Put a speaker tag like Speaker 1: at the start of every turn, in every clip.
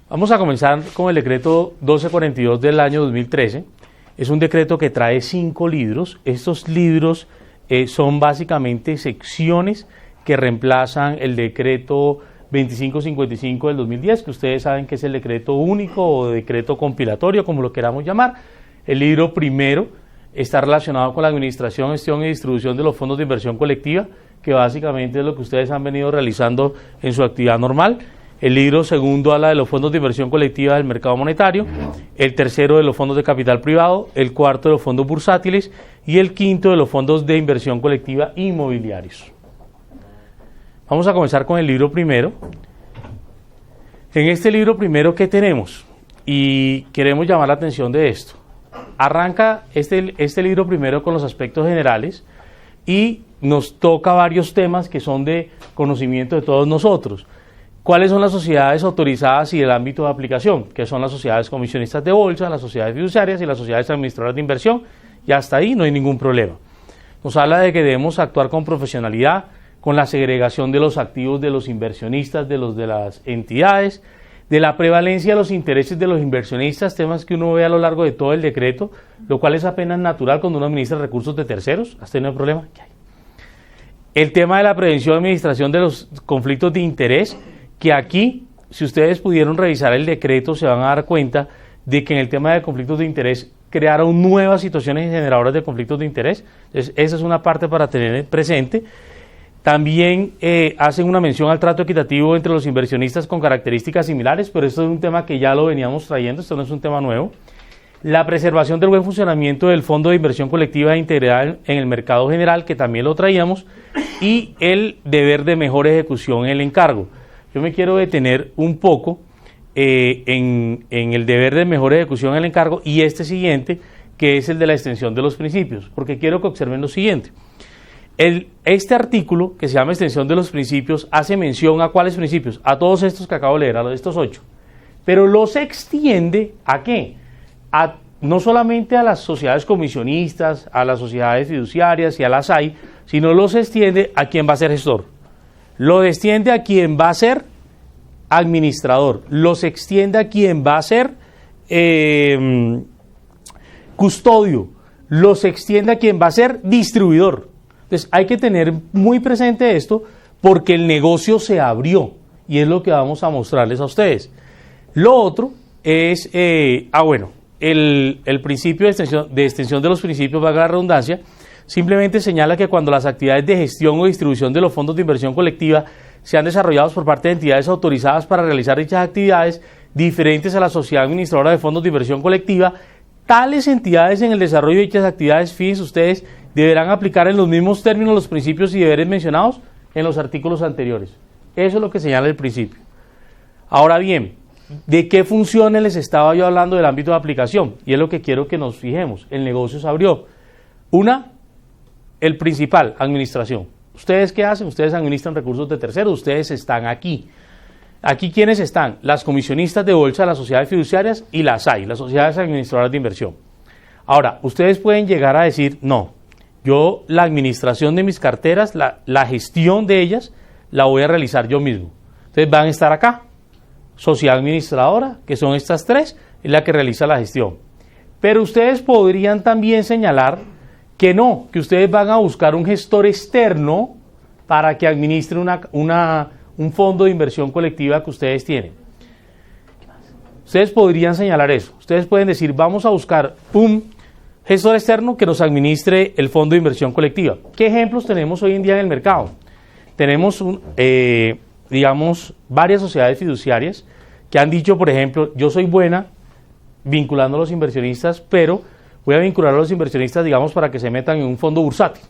Speaker 1: Vamos a comenzar con el decreto 1242 del año 2013. Es un decreto que trae 5 libros. Estos libros son básicamente secciones que reemplazan el decreto 2555 del 2010, que ustedes saben que es el decreto único o decreto compilatorio, como lo queramos llamar. El libro primero está relacionado con la administración, gestión y distribución de los fondos de inversión colectiva, que básicamente es lo que ustedes han venido realizando en su actividad normal. El libro segundo habla de los fondos de inversión colectiva del mercado monetario, el tercero de los fondos de capital privado, el cuarto de los fondos bursátiles y el quinto de los fondos de inversión colectiva inmobiliarios. Vamos a comenzar con el libro primero. En este libro primero, ¿qué tenemos? Y queremos llamar la atención de esto. Arranca este libro primero con los aspectos generales y nos toca varios temas que son de conocimiento de todos nosotros. ¿Cuáles son las sociedades autorizadas y el ámbito de aplicación? Que son las sociedades comisionistas de bolsa, las sociedades fiduciarias y las sociedades administradoras de inversión. Y hasta ahí no hay ningún problema. Nos habla de que debemos actuar con profesionalidad, con la segregación de los activos de los inversionistas, de las entidades, de la prevalencia de los intereses de los inversionistas, temas que uno ve a lo largo de todo el decreto, lo cual es apenas natural cuando uno administra recursos de terceros. ¿Hasta ahí no hay problema? ¿Qué hay? El tema de la prevención y administración de los conflictos de interés, que aquí, si ustedes pudieron revisar el decreto, se van a dar cuenta de que en el tema de conflictos de interés crearon nuevas situaciones generadoras de conflictos de interés. Entonces, esa es una parte para tener presente. También hacen una mención al trato equitativo entre los inversionistas con características similares, pero esto es un tema que ya lo veníamos trayendo, esto no es un tema nuevo. La preservación del buen funcionamiento del Fondo de Inversión Colectiva Integral en el mercado general, que también lo traíamos, y el deber de mejor ejecución en el encargo. Yo me quiero detener un poco en el deber de mejor ejecución en el encargo y este siguiente, que es el de la extensión de los principios, porque quiero que observen lo siguiente. Este artículo, que se llama extensión de los principios, hace mención a ¿cuáles principios? A todos estos que acabo de leer, a los de estos 8. Pero los extiende ¿a qué? No solamente a las sociedades comisionistas, a las sociedades fiduciarias y a las SAI, sino los extiende a quien va a ser gestor. Lo extiende a quien va a ser administrador, los extiende a quien va a ser custodio, los extiende a quien va a ser distribuidor. Entonces hay que tener muy presente esto porque el negocio se abrió y es lo que vamos a mostrarles a ustedes. Lo otro es, el principio de extensión de los principios, valga la redundancia, simplemente señala que cuando las actividades de gestión o distribución de los fondos de inversión colectiva sean desarrollados por parte de entidades autorizadas para realizar dichas actividades diferentes a la sociedad administradora de fondos de inversión colectiva, tales entidades en el desarrollo de dichas actividades, fíjense ustedes, deberán aplicar en los mismos términos los principios y deberes mencionados en los artículos anteriores. Eso es lo que señala el principio. Ahora bien, ¿de qué funciones les estaba yo hablando del ámbito de aplicación? Y es lo que quiero que nos fijemos. El negocio se abrió. El principal, administración. ¿Ustedes qué hacen? Ustedes administran recursos de terceros, ustedes están aquí. Aquí, ¿quiénes están? Las comisionistas de bolsa, las sociedades fiduciarias y las SAI, las sociedades administradoras de inversión. Ahora, ustedes pueden llegar a decir, no, yo la administración de mis carteras, la gestión de ellas, la voy a realizar yo mismo. Entonces van a estar acá. Sociedad administradora, que son estas 3, es la que realiza la gestión. Pero ustedes podrían también señalar que no, que ustedes van a buscar un gestor externo para que administre un fondo de inversión colectiva que ustedes tienen. Ustedes podrían señalar eso. Ustedes pueden decir, vamos a buscar un gestor externo que nos administre el fondo de inversión colectiva. ¿Qué ejemplos tenemos hoy en día en el mercado? Tenemos, varias sociedades fiduciarias que han dicho, por ejemplo, yo soy buena vinculando a los inversionistas, pero voy a vincular a los inversionistas, para que se metan en un fondo bursátil.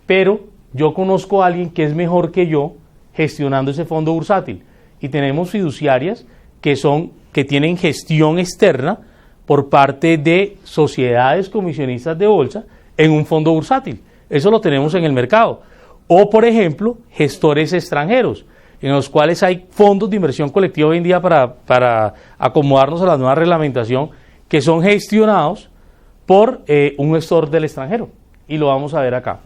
Speaker 1: Pero yo conozco a alguien que es mejor que yo gestionando ese fondo bursátil. Y tenemos fiduciarias que tienen gestión externa por parte de sociedades comisionistas de bolsa en un fondo bursátil. Eso lo tenemos en el mercado. O, por ejemplo, gestores extranjeros, en los cuales hay fondos de inversión colectiva hoy en día para acomodarnos a la nueva reglamentación, que son gestionados por un gestor del extranjero, y lo vamos a ver acá.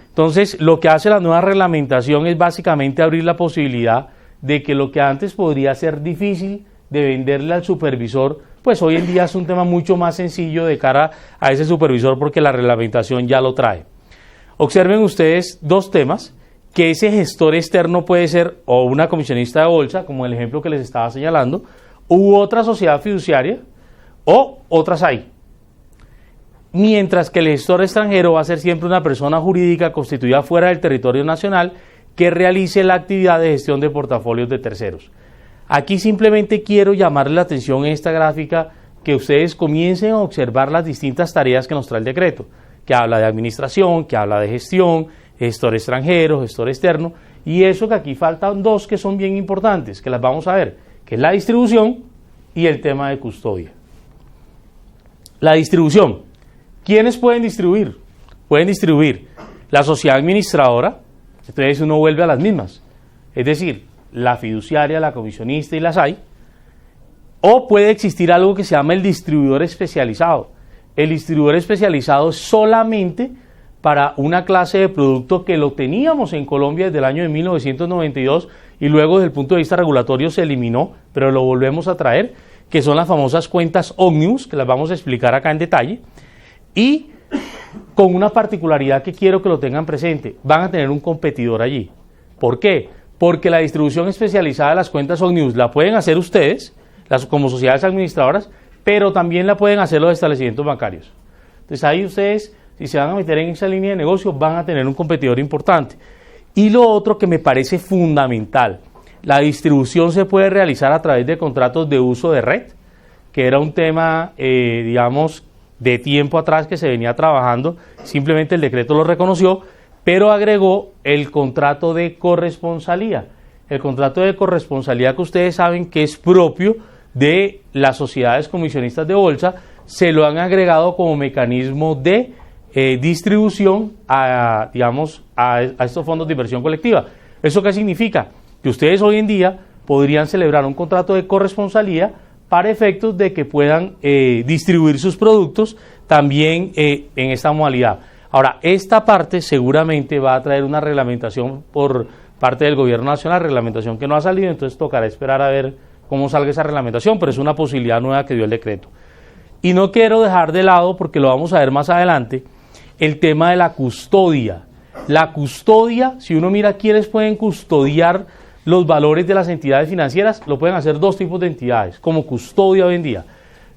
Speaker 1: Entonces, lo que hace la nueva reglamentación es básicamente abrir la posibilidad de que lo que antes podría ser difícil de venderle al supervisor, pues hoy en día es un tema mucho más sencillo de cara a ese supervisor porque la reglamentación ya lo trae. Observen ustedes dos temas, que ese gestor externo puede ser o una comisionista de bolsa, como el ejemplo que les estaba señalando, u otra sociedad fiduciaria o otras hay. Mientras que el gestor extranjero va a ser siempre una persona jurídica constituida fuera del territorio nacional que realice la actividad de gestión de portafolios de terceros. Aquí simplemente quiero llamarle la atención en esta gráfica que ustedes comiencen a observar las distintas tareas que nos trae el decreto, que habla de administración, que habla de gestión, gestor extranjero, gestor externo, y eso que aquí faltan dos que son bien importantes, que las vamos a ver, que es la distribución y el tema de custodia. La distribución. ¿Quiénes pueden distribuir? Pueden distribuir la sociedad administradora, entonces uno vuelve a las mismas, es decir, la fiduciaria, la comisionista y las hay, o puede existir algo que se llama el distribuidor especializado. El distribuidor especializado es solamente para una clase de producto que lo teníamos en Colombia desde el año de 1992 y luego desde el punto de vista regulatorio se eliminó, pero lo volvemos a traer, que son las famosas cuentas ómnibus, que las vamos a explicar acá en detalle, y con una particularidad que quiero que lo tengan presente, van a tener un competidor allí. ¿Por qué? Porque la distribución especializada de las cuentas ómnibus la pueden hacer ustedes, como sociedades administradoras, pero también la pueden hacer los establecimientos bancarios. Entonces ahí ustedes, si se van a meter en esa línea de negocio, van a tener un competidor importante. Y lo otro que me parece fundamental, la distribución se puede realizar a través de contratos de uso de red, que era un tema, digamos, de tiempo atrás que se venía trabajando, simplemente el decreto lo reconoció, pero agregó el contrato de corresponsalía. El contrato de corresponsalía que ustedes saben que es propio de las sociedades comisionistas de bolsa, se lo han agregado como mecanismo de distribución a estos fondos de inversión colectiva. ¿Eso qué significa? Que ustedes hoy en día podrían celebrar un contrato de corresponsalía para efectos de que puedan distribuir sus productos también en esta modalidad. Ahora, esta parte seguramente va a traer una reglamentación por parte del Gobierno Nacional, reglamentación que no ha salido, entonces tocará esperar a ver cómo salga esa reglamentación, pero es una posibilidad nueva que dio el decreto. Y no quiero dejar de lado, porque lo vamos a ver más adelante, el tema de la custodia. La custodia, si uno mira quiénes pueden custodiar los valores de las entidades financieras, lo pueden hacer dos tipos de entidades, como custodia hoy en día.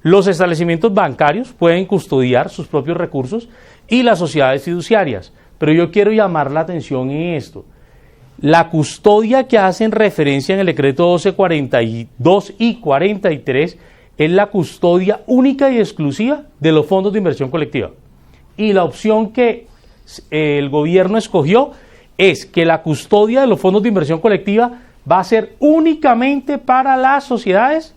Speaker 1: Los establecimientos bancarios pueden custodiar sus propios recursos y las sociedades fiduciarias. Pero yo quiero llamar la atención en esto. La custodia que hacen referencia en el decreto 1242 y 43 es la custodia única y exclusiva de los fondos de inversión colectiva. Y la opción que el gobierno escogió es que la custodia de los fondos de inversión colectiva va a ser únicamente para las sociedades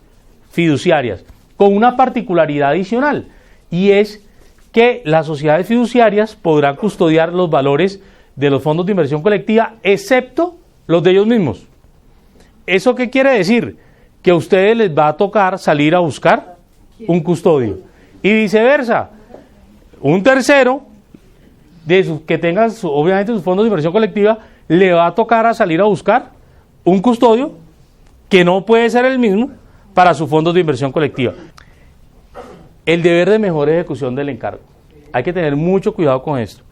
Speaker 1: fiduciarias, con una particularidad adicional, y es que las sociedades fiduciarias podrán custodiar los valores de los fondos de inversión colectiva, excepto los de ellos mismos. ¿Eso qué quiere decir? Que a ustedes les va a tocar salir a buscar un custodio. Y viceversa, un tercero que tenga obviamente sus fondos de inversión colectiva, le va a tocar a salir a buscar un custodio que no puede ser el mismo para sus fondos de inversión colectiva. El deber de mejor ejecución del encargo. Hay que tener mucho cuidado con esto.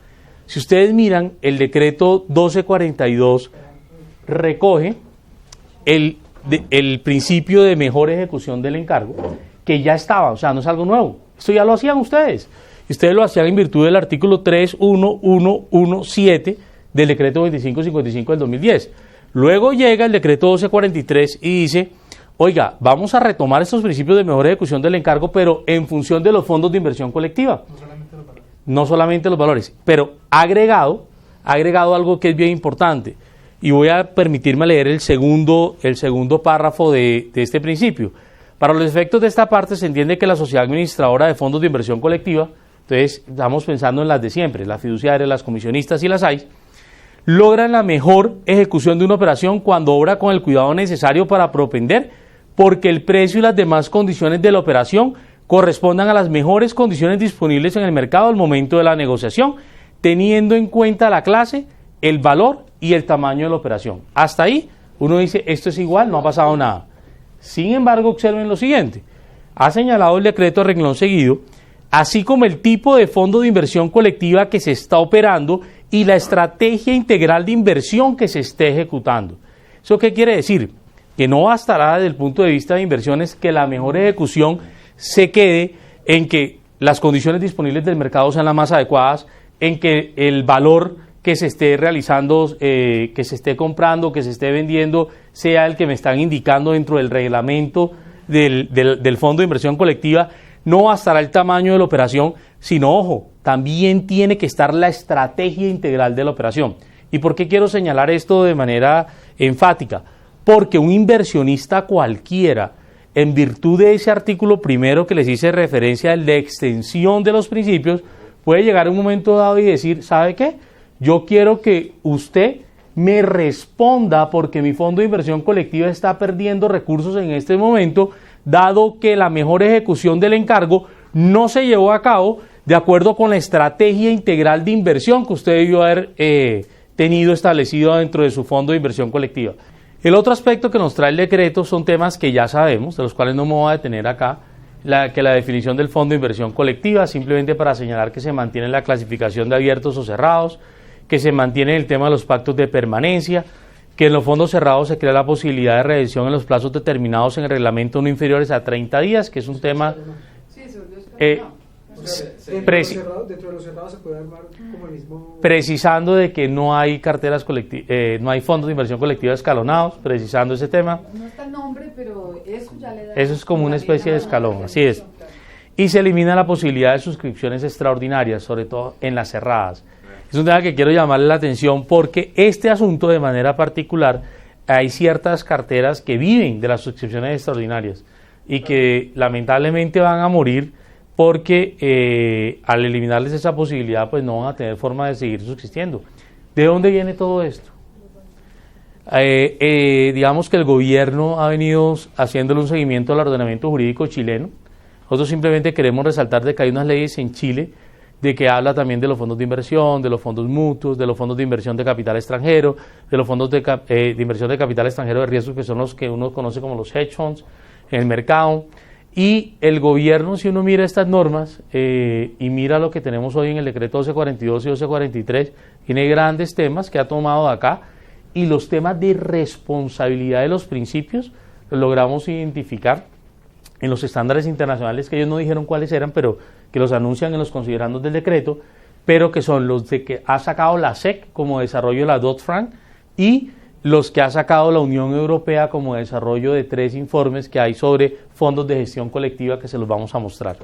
Speaker 1: Si ustedes miran, el decreto 1242 recoge el principio de mejor ejecución del encargo, que ya estaba, o sea, no es algo nuevo. Esto ya lo hacían ustedes. Y ustedes lo hacían en virtud del artículo 31117 del decreto 2555 del 2010. Luego llega el decreto 1243 y dice, oiga, vamos a retomar estos principios de mejor ejecución del encargo, pero en función de los fondos de inversión colectiva. No solamente los valores, pero agregado algo que es bien importante. Y voy a permitirme leer el segundo párrafo de este principio. Para los efectos de esta parte se entiende que la sociedad administradora de fondos de inversión colectiva, entonces estamos pensando en las de siempre, las fiduciarias, las comisionistas y las AIS, logran la mejor ejecución de una operación cuando obra con el cuidado necesario para propender porque el precio y las demás condiciones de la operación correspondan a las mejores condiciones disponibles en el mercado al momento de la negociación, teniendo en cuenta la clase, el valor y el tamaño de la operación. Hasta ahí uno dice, esto es igual, no ha pasado nada. Sin embargo, observen lo siguiente. Ha señalado el decreto a renglón seguido, así como el tipo de fondo de inversión colectiva que se está operando y la estrategia integral de inversión que se esté ejecutando. ¿Eso qué quiere decir? Que no bastará desde el punto de vista de inversiones que la mejor ejecución se quede en que las condiciones disponibles del mercado sean las más adecuadas, en que el valor que se esté realizando, que se esté comprando, que se esté vendiendo, sea el que me están indicando dentro del reglamento del fondo de inversión colectiva. No bastará el tamaño de la operación, sino, ojo, también tiene que estar la estrategia integral de la operación. ¿Y por qué quiero señalar esto de manera enfática? Porque un inversionista cualquiera, en virtud de ese artículo primero que les hice referencia, el de extensión de los principios, puede llegar a un momento dado y decir, ¿sabe qué? Yo quiero que usted me responda porque mi fondo de inversión colectiva está perdiendo recursos en este momento, dado que la mejor ejecución del encargo no se llevó a cabo de acuerdo con la estrategia integral de inversión que usted debió haber tenido establecido dentro de su fondo de inversión colectiva. El otro aspecto que nos trae el decreto son temas que ya sabemos, de los cuales no me voy a detener acá, la definición del fondo de inversión colectiva, simplemente para señalar que se mantiene la clasificación de abiertos o cerrados, que se mantiene el tema de los pactos de permanencia, que en los fondos cerrados se crea la posibilidad de redención en los plazos determinados en el reglamento no inferiores a 30 días, que es un tema...
Speaker 2: Dentro de los cerrados se puede armar como el mismo...
Speaker 1: Precisando de que no hay carteras colectivas, no hay fondos de inversión colectiva escalonados, precisando ese tema.
Speaker 3: No está el nombre, pero eso ya le da...
Speaker 1: Eso es como una especie de escalón, así es. Y se elimina la posibilidad de suscripciones extraordinarias, sobre todo en las cerradas. Es un tema que quiero llamarle la atención porque este asunto de manera particular, hay ciertas carteras que viven de las suscripciones extraordinarias y que lamentablemente van a morir porque al eliminarles esa posibilidad pues no van a tener forma de seguir subsistiendo. ¿De dónde viene todo esto? Digamos que el gobierno ha venido haciéndole un seguimiento al ordenamiento jurídico chileno. Nosotros simplemente queremos resaltar de que hay unas leyes en Chile de que habla también de los fondos de inversión, de los fondos mutuos, de los fondos de inversión de capital extranjero, de los fondos de inversión de capital extranjero de riesgo, que son los que uno conoce como los hedge funds en el mercado. Y el gobierno, si uno mira estas normas y mira lo que tenemos hoy en el decreto 1242 y 1243, tiene grandes temas que ha tomado de acá, y los temas de responsabilidad de los principios los logramos identificar en los estándares internacionales que ellos no dijeron cuáles eran, pero que los anuncian en los considerandos del decreto, pero que son los de que ha sacado la SEC como desarrollo de la Dodd-Frank y los que ha sacado la Unión Europea como desarrollo de 3 informes que hay sobre fondos de gestión colectiva que se los vamos a mostrar.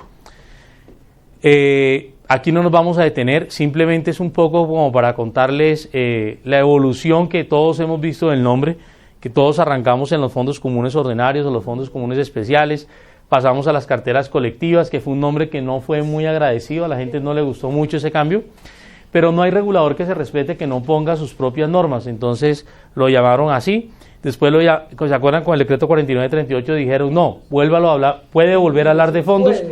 Speaker 1: Aquí no nos vamos a detener, simplemente es un poco como para contarles la evolución que todos hemos visto del nombre, que todos arrancamos en los fondos comunes ordinarios o los fondos comunes especiales, pasamos a las carteras colectivas, que fue un nombre que no fue muy agradecido, a la gente no le gustó mucho ese cambio, pero no hay regulador que se respete que no ponga sus propias normas, entonces lo llamaron así. Después, ¿se acuerdan? Con el decreto 4938 dijeron, no, vuélvalo a hablar, puede volver a hablar de fondos,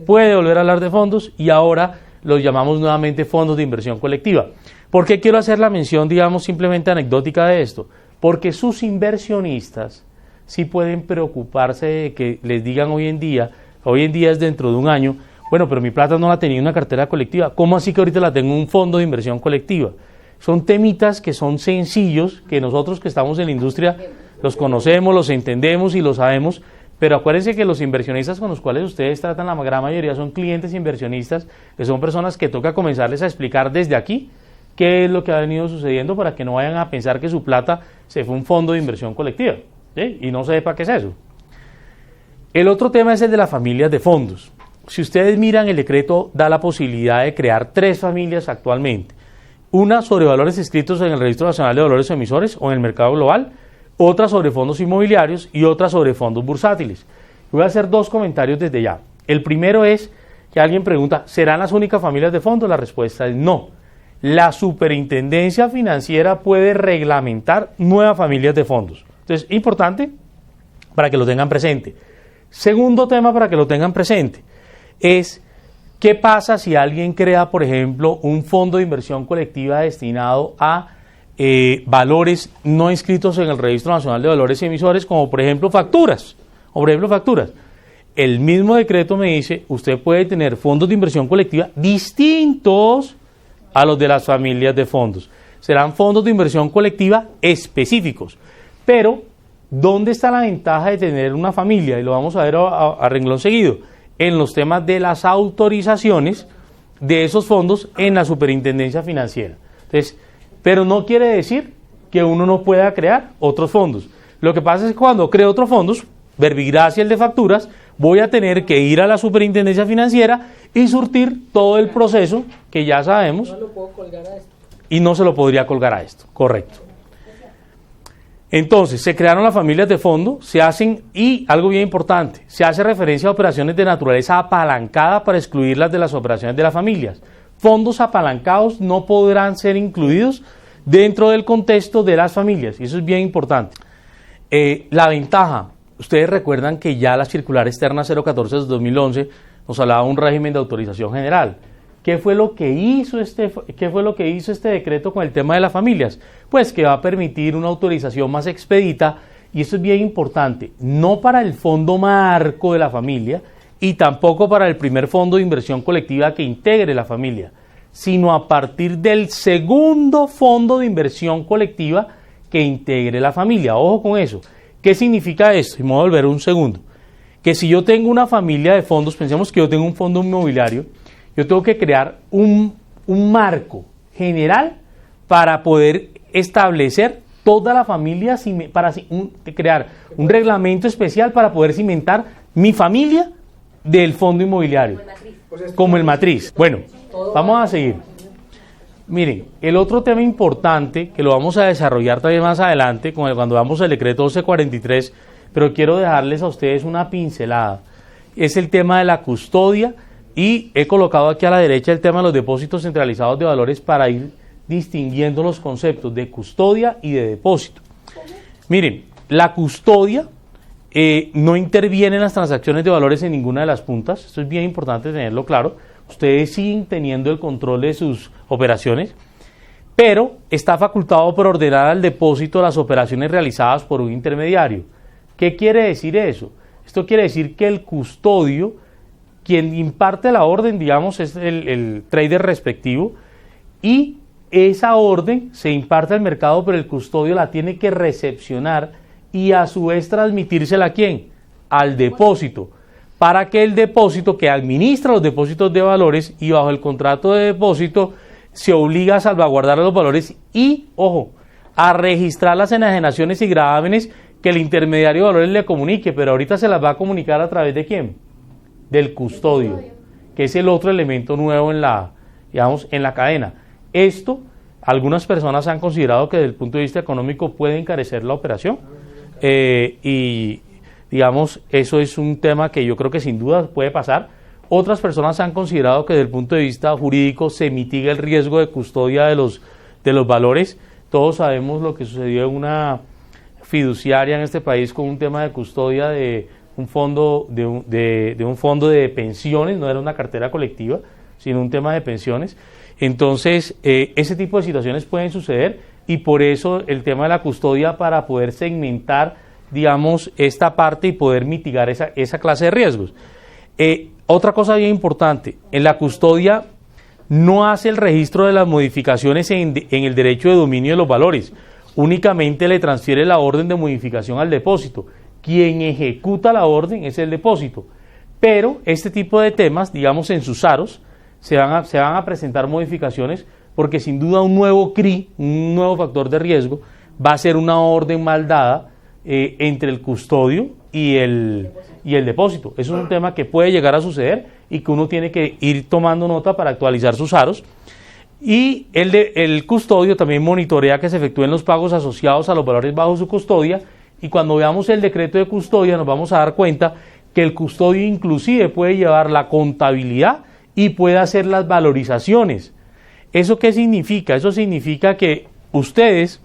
Speaker 1: puede volver a hablar de fondos, y ahora los llamamos nuevamente fondos de inversión colectiva. ¿Por qué quiero hacer la mención, digamos, simplemente anecdótica de esto? Porque sus inversionistas sí pueden preocuparse de que les digan hoy en día es dentro de un año, bueno, pero mi plata no la tenía en una cartera colectiva, ¿cómo así que ahorita la tengo en un fondo de inversión colectiva? Son temitas que son sencillos, que nosotros que estamos en la industria los conocemos, los entendemos y los sabemos, pero acuérdense que los inversionistas con los cuales ustedes tratan, la gran mayoría son clientes inversionistas, que son personas que toca comenzarles a explicar desde aquí qué es lo que ha venido sucediendo para que no vayan a pensar que su plata se fue a un fondo de inversión colectiva, ¿sí? Y no sepa qué es eso. El otro tema es el de las familias de fondos. Si ustedes miran, el decreto da la posibilidad de crear 3 familias actualmente. Una sobre valores inscritos en el Registro Nacional de Valores Emisores o en el mercado global, otra sobre fondos inmobiliarios y otra sobre fondos bursátiles. Voy a hacer 2 comentarios desde ya. El primero es que alguien pregunta, ¿serán las únicas familias de fondos? La respuesta es no. La Superintendencia Financiera puede reglamentar nuevas familias de fondos. Entonces, importante para que lo tengan presente. Segundo tema para que lo tengan presente es ¿qué pasa si alguien crea, por ejemplo, un fondo de inversión colectiva destinado a valores no inscritos en el Registro Nacional de Valores Emisores, como por ejemplo facturas? O por ejemplo, facturas. El mismo decreto me dice, usted puede tener fondos de inversión colectiva distintos a los de las familias de fondos. Serán fondos de inversión colectiva específicos. Pero, ¿dónde está la ventaja de tener una familia? Y lo vamos a ver a renglón seguido. En los temas de las autorizaciones de esos fondos en la superintendencia financiera. Entonces, pero no quiere decir que uno no pueda crear otros fondos. Lo que pasa es que cuando creo otros fondos, verbigracia el de facturas, voy a tener que ir a la superintendencia financiera y surtir todo el proceso que ya sabemos.
Speaker 2: No lo puedo colgar a esto.
Speaker 1: Y no se lo podría colgar a esto, correcto. Entonces, se crearon las familias de fondo, se hacen, y algo bien importante, se hace referencia a operaciones de naturaleza apalancada para excluirlas de las operaciones de las familias. Fondos apalancados no podrán ser incluidos dentro del contexto de las familias, y eso es bien importante. La ventaja, ustedes recuerdan que ya la circular externa 014 de 2011 nos hablaba de un régimen de autorización general. ¿Qué fue lo que hizo este decreto con el tema de las familias? Pues que va a permitir una autorización más expedita, y eso es bien importante, no para el fondo marco de la familia y tampoco para el primer fondo de inversión colectiva que integre la familia, sino a partir del segundo fondo de inversión colectiva que integre la familia. Ojo con eso. ¿Qué significa esto? Y me voy a volver un segundo. Que si yo tengo una familia de fondos, pensemos que yo tengo un fondo inmobiliario, yo tengo que crear un marco general para poder establecer toda la familia, para crear un reglamento especial para poder cimentar mi familia del fondo inmobiliario, como el matriz. Bueno, vamos a seguir. Miren, el otro tema importante, que lo vamos a desarrollar también más adelante, cuando vamos al decreto 1243, pero quiero dejarles a ustedes una pincelada, es el tema de la custodia, y he colocado aquí a la derecha el tema de los depósitos centralizados de valores para ir distinguiendo los conceptos de custodia y de depósito. Miren, la custodia no interviene en las transacciones de valores en ninguna de las puntas, esto es bien importante tenerlo claro. Ustedes siguen teniendo el control de sus operaciones, pero está facultado por ordenar al depósito las operaciones realizadas por un intermediario. ¿Qué quiere decir eso? Esto quiere decir que el custodio, quien imparte la orden, digamos, es el trader respectivo, y esa orden se imparte al mercado, pero el custodio la tiene que recepcionar y a su vez transmitírsela ¿a quién? Al depósito, para que el depósito, que administra los depósitos de valores y bajo el contrato de depósito, se obliga a salvaguardar los valores y, ojo, a registrar las enajenaciones y gravámenes que el intermediario de valores le comunique, pero ahorita se las va a comunicar a través de ¿quién? Del custodio, que es el otro elemento nuevo en la cadena. Esto, algunas personas han considerado que desde el punto de vista económico puede encarecer la operación, y digamos, eso es un tema que yo creo que sin duda puede pasar. Otras personas han considerado que desde el punto de vista jurídico se mitiga el riesgo de custodia de los valores. Todos sabemos lo que sucedió en una fiduciaria en este país con un tema de custodia de un fondo de pensiones, no era una cartera colectiva, sino un tema de pensiones. Entonces, ese tipo de situaciones pueden suceder, y por eso el tema de la custodia, para poder segmentar, digamos, esta parte y poder mitigar esa clase de riesgos. Otra cosa bien importante, en la custodia no hace el registro de las modificaciones en el derecho de dominio de los valores, únicamente le transfiere la orden de modificación al depósito. Quien ejecuta la orden es el depósito, pero este tipo de temas, digamos, en sus aros, se van a presentar modificaciones, porque sin duda un nuevo CRI, un nuevo factor de riesgo, va a ser una orden mal dada entre el custodio y el depósito. Eso es un tema que puede llegar a suceder y que uno tiene que ir tomando nota para actualizar sus aros. Y el custodio también monitorea que se efectúen los pagos asociados a los valores bajo su custodia, y cuando veamos el decreto de custodia nos vamos a dar cuenta que el custodio inclusive puede llevar la contabilidad y puede hacer las valorizaciones. ¿Eso qué significa? Eso significa que ustedes,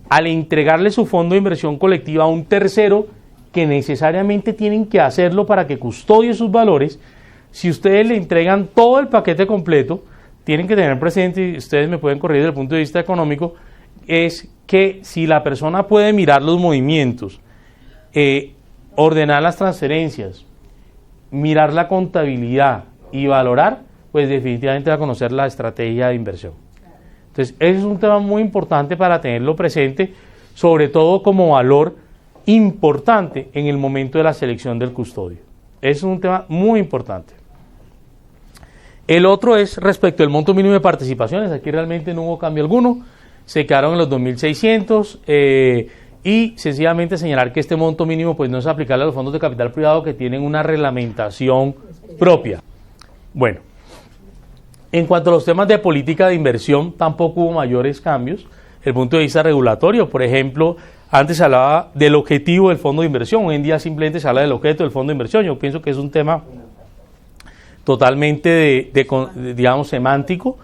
Speaker 1: al entregarle su fondo de inversión colectiva a un tercero que necesariamente tienen que hacerlo para que custodie sus valores, si ustedes le entregan todo el paquete completo, tienen que tener presente, y ustedes me pueden corregir desde el punto de vista económico, es que si la persona puede mirar los movimientos ordenar las transferencias, mirar la contabilidad y valorar, pues definitivamente va a conocer la estrategia de inversión. Entonces, ese es un tema muy importante para tenerlo presente, sobre todo como valor importante en el momento de la selección del custodio. Ese es un tema muy importante. El otro es respecto al monto mínimo de participaciones. Aquí realmente no hubo cambio alguno, se quedaron en los 2.600 y sencillamente señalar que este monto mínimo pues no es aplicable a los fondos de capital privado que tienen una reglamentación propia. Bueno, en cuanto a los temas de política de inversión, tampoco hubo mayores cambios. Desde el punto de vista regulatorio, por ejemplo, antes se hablaba del objetivo del fondo de inversión, hoy en día simplemente se habla del objeto del fondo de inversión. Yo pienso que es un tema totalmente digamos, semántico.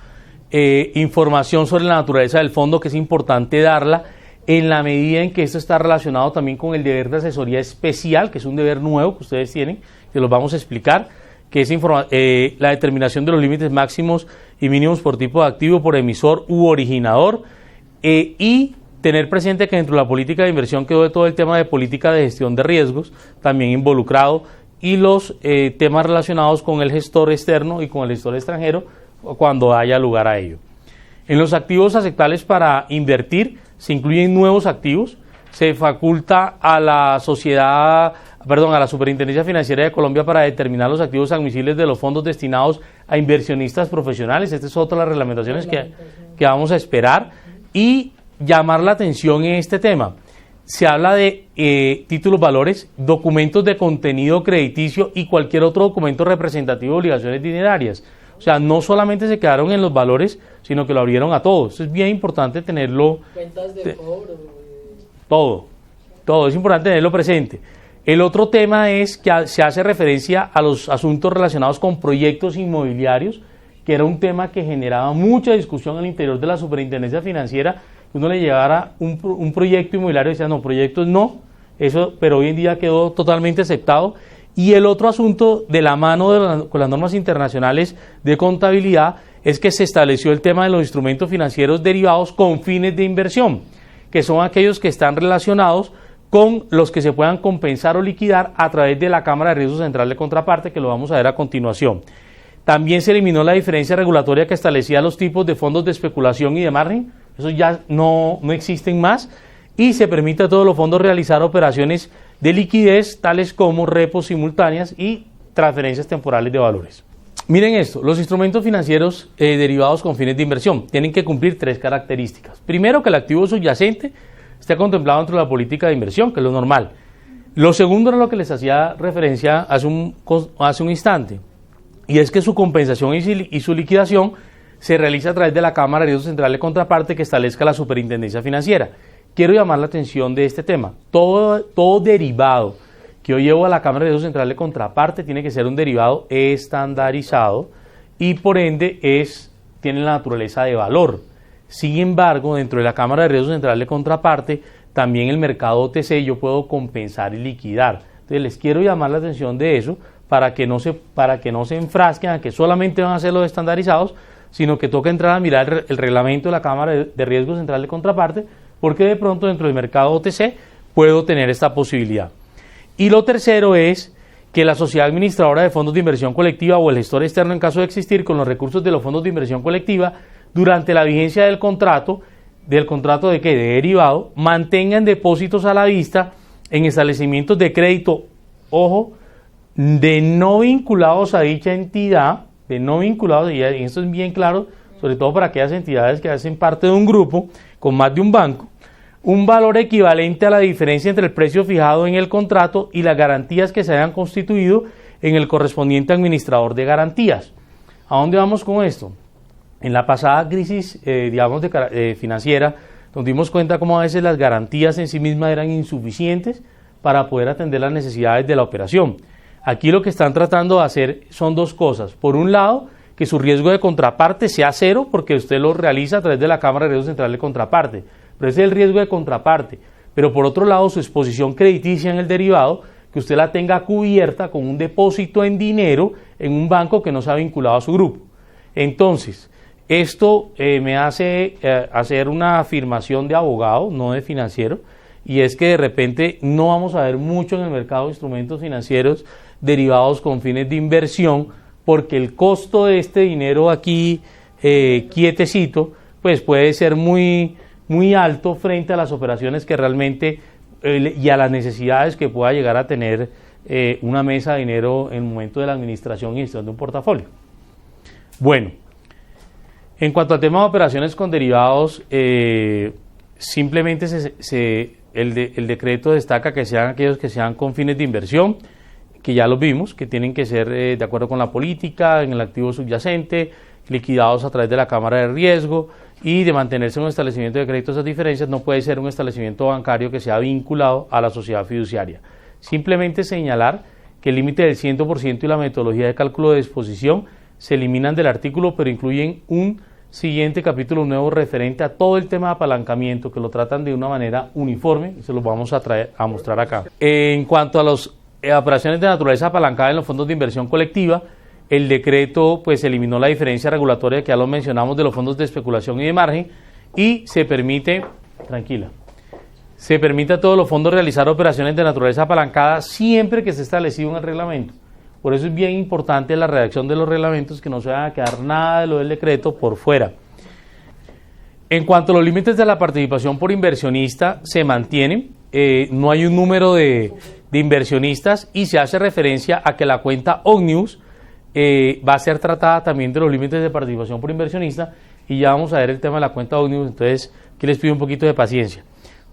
Speaker 1: Información sobre la naturaleza del fondo, que es importante darla en la medida en que esto está relacionado también con el deber de asesoría especial, que es un deber nuevo que ustedes tienen, que los vamos a explicar, que es la determinación de los límites máximos y mínimos por tipo de activo, por emisor u originador, y tener presente que dentro de la política de inversión quedó todo el tema de política de gestión de riesgos también involucrado, y los temas relacionados con el gestor externo y con el gestor extranjero cuando haya lugar a ello. En los activos aceptables para invertir se incluyen nuevos activos, se faculta a la a la Superintendencia Financiera de Colombia para determinar los activos admisibles de los fondos destinados a inversionistas profesionales. Esta es otra de las reglamentaciones que vamos a esperar, y llamar la atención en este tema. Se habla de títulos valores, documentos de contenido crediticio y cualquier otro documento representativo de obligaciones dinerarias. O sea, no solamente se quedaron en los valores, sino que lo abrieron a todos. Eso es bien importante tenerlo.
Speaker 4: Cuentas de cobro.
Speaker 1: Todo es importante tenerlo presente. El otro tema es que se hace referencia a los asuntos relacionados con proyectos inmobiliarios, que era un tema que generaba mucha discusión al interior de la Superintendencia Financiera. Uno le llegara un proyecto inmobiliario y decía, no, proyectos no, eso, pero hoy en día quedó totalmente aceptado. Y el otro asunto, de la mano con las normas internacionales de contabilidad, es que se estableció el tema de los instrumentos financieros derivados con fines de inversión, que son aquellos que están relacionados con los que se puedan compensar o liquidar a través de la Cámara de Riesgo Central de Contraparte, que lo vamos a ver a continuación. También se eliminó la diferencia regulatoria que establecía los tipos de fondos de especulación y de margen. Eso ya no existen más, y se permite a todos los fondos realizar operaciones de liquidez tales como repos simultáneas y transferencias temporales de valores. Miren esto, los instrumentos financieros derivados con fines de inversión tienen que cumplir 3 características. Primero, que el activo subyacente esté contemplado dentro de la política de inversión, que es lo normal. Lo segundo era lo que les hacía referencia hace un instante, y es que su compensación y su liquidación se realiza a través de la Cámara de Riesgo Central de Contraparte que establezca la Superintendencia Financiera. Quiero llamar la atención de este tema. Todo derivado que yo llevo a la Cámara de Riesgo Central de Contraparte tiene que ser un derivado estandarizado y por ende tiene la naturaleza de valor. Sin embargo, dentro de la Cámara de Riesgo Central de Contraparte, también el mercado OTC yo puedo compensar y liquidar. Entonces les quiero llamar la atención de eso para que no se enfrasquen a que solamente van a ser los estandarizados, sino que toca entrar a mirar el reglamento de la Cámara de Riesgo Central de Contraparte, porque de pronto dentro del mercado OTC puedo tener esta posibilidad. Y lo tercero es que la sociedad administradora de fondos de inversión colectiva o el gestor externo, en caso de existir, con los recursos de los fondos de inversión colectiva, durante la vigencia del contrato de qué, de derivado, mantengan depósitos a la vista en establecimientos de crédito, ojo, de no vinculados a dicha entidad, y esto es bien claro, sobre todo para aquellas entidades que hacen parte de un grupo con más de un banco, un valor equivalente a la diferencia entre el precio fijado en el contrato y las garantías que se hayan constituido en el correspondiente administrador de garantías. ¿A dónde vamos con esto? En la pasada crisis, financiera, nos dimos cuenta cómo a veces las garantías en sí mismas eran insuficientes para poder atender las necesidades de la operación. Aquí lo que están tratando de hacer son 2 cosas. Por un lado, que su riesgo de contraparte sea 0, porque usted lo realiza a través de la Cámara de Riesgo Central de Contraparte. Pero ese es el riesgo de contraparte. Pero por otro lado, su exposición crediticia en el derivado, que usted la tenga cubierta con un depósito en dinero en un banco que no sea vinculado a su grupo. Entonces, esto me hace hacer una afirmación de abogado, no de financiero, y es que de repente no vamos a ver mucho en el mercado de instrumentos financieros derivados con fines de inversión, porque el costo de este dinero aquí quietecito, pues puede ser muy alto frente a las operaciones que realmente y a las necesidades que pueda llegar a tener una mesa de dinero en el momento de la administración y gestión de un portafolio. Bueno, en cuanto al tema de operaciones con derivados, simplemente el decreto destaca que sean aquellos que sean con fines de inversión, que ya los vimos, que tienen que ser de acuerdo con la política, en el activo subyacente, liquidados a través de la cámara de riesgo, y de mantenerse en un establecimiento de crédito, esas diferencias no puede ser un establecimiento bancario que sea vinculado a la sociedad fiduciaria. Simplemente señalar que el límite del 100% y la metodología de cálculo de exposición se eliminan del artículo, pero incluyen un siguiente capítulo nuevo referente a todo el tema de apalancamiento, que lo tratan de una manera uniforme, y se los vamos a mostrar acá. En cuanto a las operaciones de naturaleza apalancada en los fondos de inversión colectiva, el decreto pues eliminó la diferencia regulatoria que ya lo mencionamos de los fondos de especulación y de margen, y se permite a todos los fondos realizar operaciones de naturaleza apalancada siempre que esté establecido en el reglamento. Por eso es bien importante la redacción de los reglamentos, que no se vaya a quedar nada de lo del decreto por fuera. En cuanto a los límites de la participación por inversionista, se mantienen. No hay un número de inversionistas, y se hace referencia a que la cuenta Omnibus va a ser tratada también de los límites de participación por inversionista, y ya vamos a ver el tema de la cuenta Omnibus. Entonces aquí les pido un poquito de paciencia.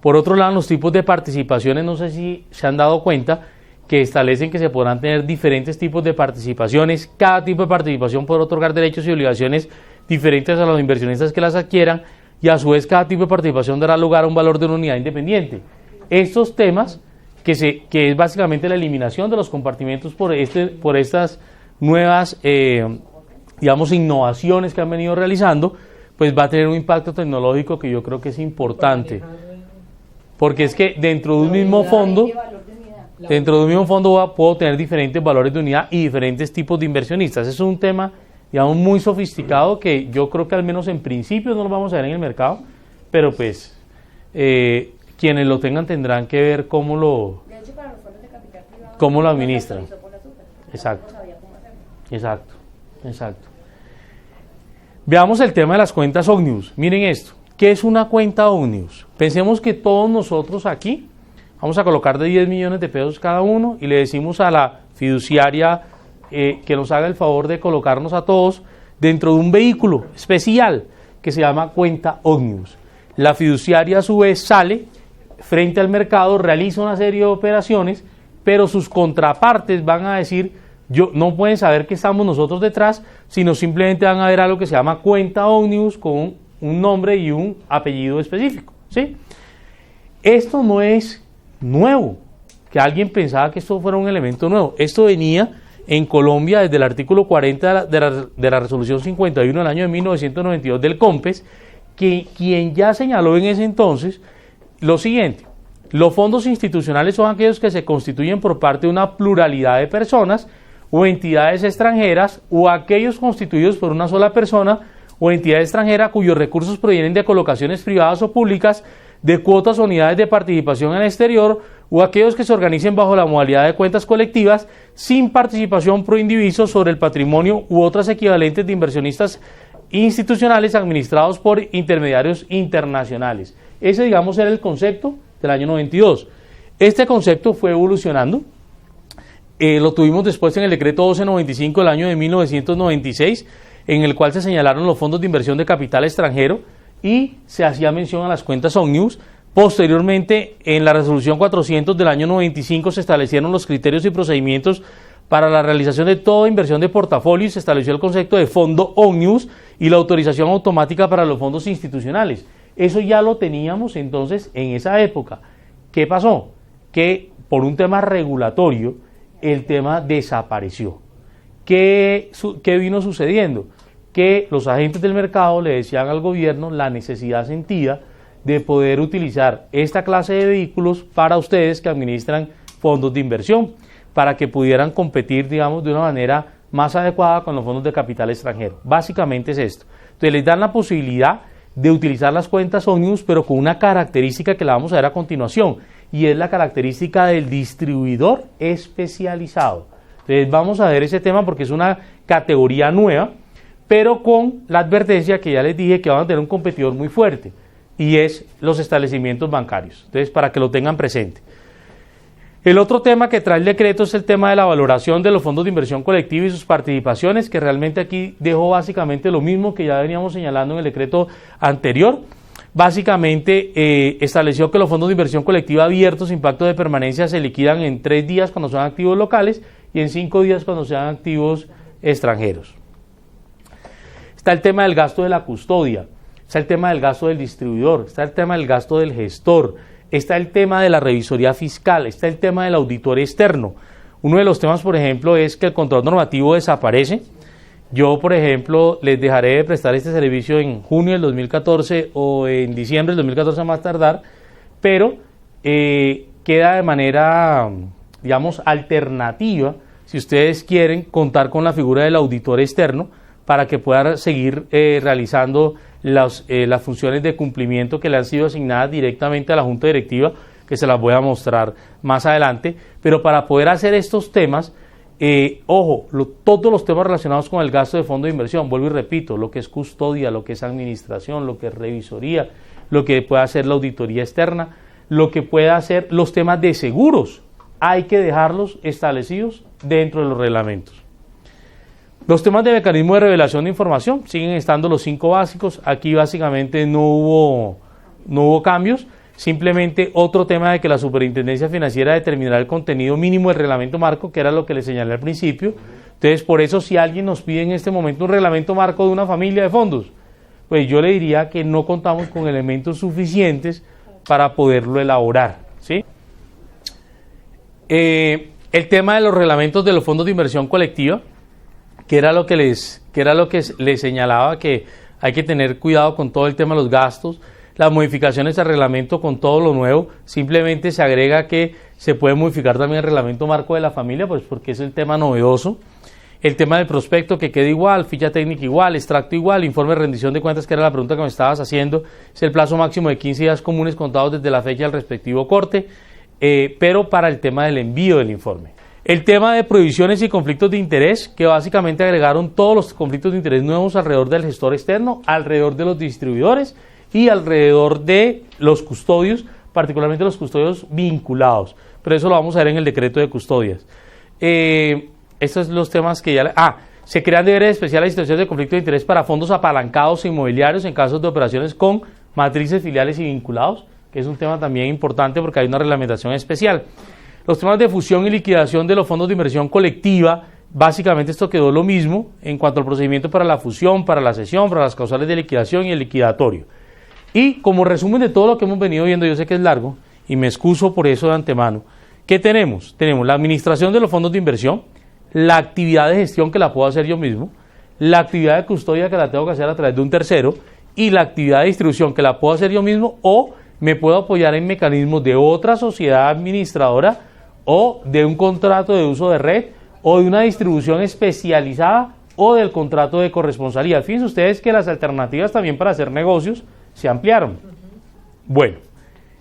Speaker 1: Por otro lado, los tipos de participaciones, no sé si se han dado cuenta que establecen que se podrán tener diferentes tipos de participaciones. Cada tipo de participación podrá otorgar derechos y obligaciones diferentes a los inversionistas que las adquieran, y a su vez cada tipo de participación dará lugar a un valor de una unidad independiente. Estos temas, que es básicamente la eliminación de los compartimentos por estas nuevas innovaciones que han venido realizando, pues va a tener un impacto tecnológico que yo creo que es importante, porque es que dentro de un mismo fondo puedo tener diferentes valores de unidad y diferentes tipos de inversionistas. Es un tema, digamos, muy sofisticado, que yo creo que al menos en principio no lo vamos a ver en el mercado, pero pues quienes lo tengan tendrán que ver cómo lo administran. Exacto. Veamos el tema de las cuentas Omnibus. Miren esto. ¿Qué es una cuenta Omnibus? Pensemos que todos nosotros aquí vamos a colocar de 10 millones de pesos cada uno, y le decimos a la fiduciaria que nos haga el favor de colocarnos a todos dentro de un vehículo especial que se llama cuenta Omnibus. La fiduciaria a su vez sale frente al mercado, realiza una serie de operaciones, pero sus contrapartes van a decir, no pueden saber que estamos nosotros detrás, sino simplemente van a ver algo que se llama cuenta Omnibus con un nombre y un apellido específico, ¿sí? Esto no es nuevo, que alguien pensaba que esto fuera un elemento nuevo. Esto venía en Colombia desde el artículo 40 de la resolución 51 del año de 1992 del COMPES, quien ya señaló en ese entonces lo siguiente: los fondos institucionales son aquellos que se constituyen por parte de una pluralidad de personas o entidades extranjeras, o aquellos constituidos por una sola persona o entidad extranjera cuyos recursos provienen de colocaciones privadas o públicas, de cuotas o unidades de participación en el exterior, o aquellos que se organicen bajo la modalidad de cuentas colectivas sin participación pro indiviso sobre el patrimonio u otras equivalentes de inversionistas institucionales administrados por intermediarios internacionales. Ese, digamos, era el concepto del año 92. Este concepto fue evolucionando. Lo tuvimos después en el decreto 1295 del año de 1996, en el cual se señalaron los fondos de inversión de capital extranjero y se hacía mención a las cuentas Omnibus. Posteriormente, en la resolución 400 del año 95 se establecieron los criterios y procedimientos para la realización de toda inversión de portafolio, y se estableció el concepto de fondo Omnibus y la autorización automática para los fondos institucionales. Eso ya lo teníamos entonces en esa época. ¿Qué pasó? Que por un tema regulatorio el tema desapareció. ¿Qué vino sucediendo? Que los agentes del mercado le decían al gobierno la necesidad sentida de poder utilizar esta clase de vehículos para ustedes que administran fondos de inversión, para que pudieran competir, digamos, de una manera más adecuada con los fondos de capital extranjero. Básicamente es esto. Entonces les dan la posibilidad de utilizar las cuentas ómnibus, pero con una característica que la vamos a ver a continuación, y es la característica del distribuidor especializado. Entonces vamos a ver ese tema porque es una categoría nueva, pero con la advertencia que ya les dije que van a tener un competidor muy fuerte, y es los establecimientos bancarios. Entonces, para que lo tengan presente. El otro tema que trae el decreto es el tema de la valoración de los fondos de inversión colectiva y sus participaciones, que realmente aquí dejó básicamente lo mismo que ya veníamos señalando en el decreto anterior. Básicamente estableció que los fondos de inversión colectiva abiertos sin pacto de permanencia se liquidan en 3 días cuando son activos locales y en 5 días cuando sean activos extranjeros. Está el tema del gasto de la custodia, está el tema del gasto del distribuidor, está el tema del gasto del gestor, está el tema de la revisoría fiscal, está el tema del auditor externo. Uno de los temas, por ejemplo, es que el control normativo desaparece. Yo, por ejemplo, les dejaré de prestar este servicio en junio del 2014 o en diciembre del 2014 a más tardar, pero queda de manera, digamos, alternativa, si ustedes quieren contar con la figura del auditor externo para que puedan seguir realizando las funciones de cumplimiento que le han sido asignadas directamente a la Junta Directiva, que se las voy a mostrar más adelante. Pero para poder hacer estos temas, todos los temas relacionados con el gasto de fondo de inversión, vuelvo y repito, lo que es custodia, lo que es administración, lo que es revisoría, lo que puede hacer la auditoría externa, lo que puede hacer los temas de seguros, hay que dejarlos establecidos dentro de los reglamentos. Los temas de mecanismo de revelación de información siguen estando los 5 básicos. Aquí básicamente no hubo cambios. Simplemente otro tema de que la Superintendencia Financiera determinará el contenido mínimo del reglamento marco, que era lo que les señalé al principio. Entonces, por eso, si alguien nos pide en este momento un reglamento marco de una familia de fondos, pues yo le diría que no contamos con elementos suficientes para poderlo elaborar, ¿sí? El tema de los reglamentos de los fondos de inversión colectiva, que era lo que les señalaba, que hay que tener cuidado con todo el tema de los gastos. Las modificaciones al reglamento con todo lo nuevo, simplemente se agrega que se puede modificar también el reglamento marco de la familia, pues porque es el tema novedoso. El tema del prospecto que queda igual, ficha técnica igual, extracto igual, informe de rendición de cuentas, que era la pregunta que me estabas haciendo, es el plazo máximo de 15 días comunes contados desde la fecha del respectivo corte, pero para el tema del envío del informe. El tema de prohibiciones y conflictos de interés, que básicamente agregaron todos los conflictos de interés nuevos alrededor del gestor externo, alrededor de los distribuidores y alrededor de los custodios, particularmente los custodios vinculados. Pero eso lo vamos a ver en el decreto de custodias. Estos son los temas que ya... se crean deberes especiales de situaciones de conflicto de interés para fondos apalancados e inmobiliarios en casos de operaciones con matrices, filiales y vinculados, que es un tema también importante porque hay una reglamentación especial. Los temas de fusión y liquidación de los fondos de inversión colectiva, básicamente esto quedó lo mismo en cuanto al procedimiento para la fusión, para la cesión, para las causales de liquidación y el liquidatorio. Y como resumen de todo lo que hemos venido viendo, yo sé que es largo y me excuso por eso de antemano, ¿qué tenemos? Tenemos la administración de los fondos de inversión, la actividad de gestión que la puedo hacer yo mismo, la actividad de custodia que la tengo que hacer a través de un tercero y la actividad de distribución que la puedo hacer yo mismo o me puedo apoyar en mecanismos de otra sociedad administradora o de un contrato de uso de red o de una distribución especializada o del contrato de corresponsabilidad. Fíjense ustedes que las alternativas también para hacer negocios se ampliaron. Bueno,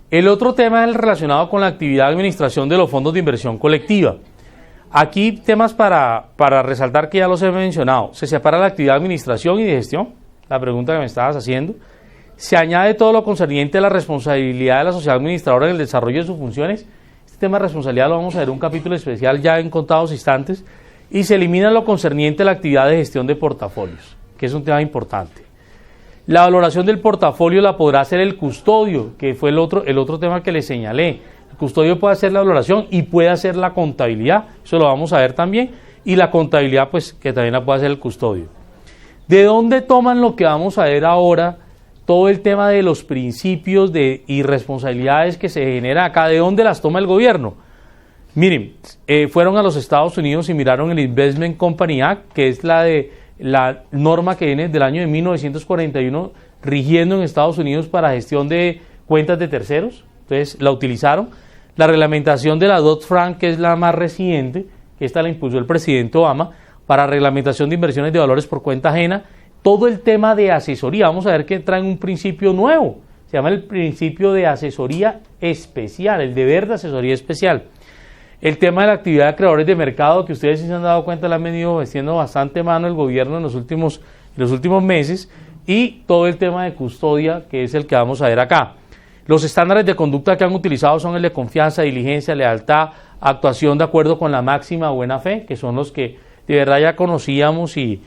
Speaker 1: el otro tema es el relacionado con la actividad de administración de los fondos de inversión colectiva. Aquí temas para resaltar que ya los he mencionado. Se separa la actividad de administración y de gestión, la pregunta que me estabas haciendo. Se añade todo lo concerniente a la responsabilidad de la sociedad administradora en el desarrollo de sus funciones. Este tema de responsabilidad lo vamos a ver en un capítulo especial ya en contados instantes. Y se elimina lo concerniente a la actividad de gestión de portafolios, que es un tema importante. La valoración del portafolio la podrá hacer el custodio, que fue el otro tema que les señalé. El custodio puede hacer la valoración y puede hacer la contabilidad, eso lo vamos a ver también, y la contabilidad pues que también la puede hacer el custodio. ¿De dónde toman lo que vamos a ver ahora? Todo el tema de los principios de irresponsabilidades que se genera acá, ¿de dónde las toma el gobierno? Miren, fueron a los Estados Unidos y miraron el Investment Company Act, que es la norma que viene del año de 1941 rigiendo en Estados Unidos para gestión de cuentas de terceros. Entonces la utilizaron. La reglamentación de la Dodd-Frank, que es la más reciente, que esta la impulsó el presidente Obama, para reglamentación de inversiones de valores por cuenta ajena, todo el tema de asesoría. Vamos a ver que traen un principio nuevo, se llama el principio de asesoría especial, el deber de asesoría especial. El tema de la actividad de creadores de mercado, que ustedes sí se han dado cuenta, la han venido metiendo bastante mano el gobierno en los últimos meses, y todo el tema de custodia, que es el que vamos a ver acá. Los estándares de conducta que han utilizado son el de confianza, diligencia, lealtad, actuación de acuerdo con la máxima buena fe, que son los que de verdad ya conocíamos, y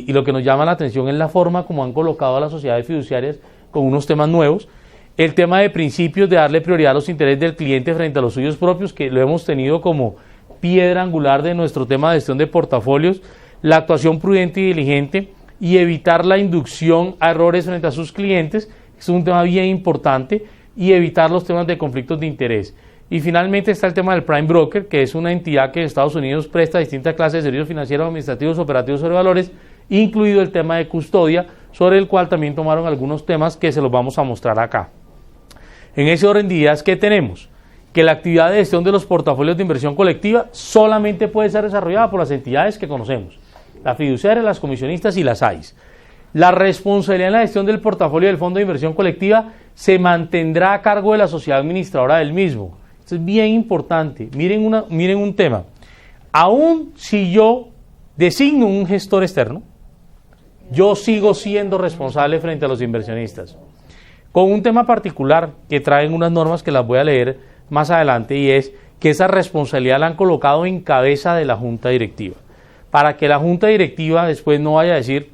Speaker 1: lo que nos llama la atención es la forma como han colocado a las sociedades fiduciarias con unos temas nuevos. El tema de principios de darle prioridad a los intereses del cliente frente a los suyos propios, que lo hemos tenido como piedra angular de nuestro tema de gestión de portafolios. La actuación prudente y diligente y evitar la inducción a errores frente a sus clientes, es un tema bien importante, y evitar los temas de conflictos de interés. Y finalmente está el tema del Prime Broker, que es una entidad que en Estados Unidos presta distintas clases de servicios financieros, administrativos, operativos sobre valores, incluido el tema de custodia, sobre el cual también tomaron algunos temas que se los vamos a mostrar acá. En ese orden de ideas, ¿qué tenemos? Que la actividad de gestión de los portafolios de inversión colectiva solamente puede ser desarrollada por las entidades que conocemos, las fiduciarias, las comisionistas y las AIS. La responsabilidad en la gestión del portafolio del fondo de inversión colectiva se mantendrá a cargo de la sociedad administradora del mismo. Esto es bien importante. Miren un tema. Aún si yo designo un gestor externo, yo sigo siendo responsable frente a los inversionistas. Con un tema particular que traen unas normas que las voy a leer más adelante, y es que esa responsabilidad la han colocado en cabeza de la junta directiva, para que la junta directiva después no vaya a decir: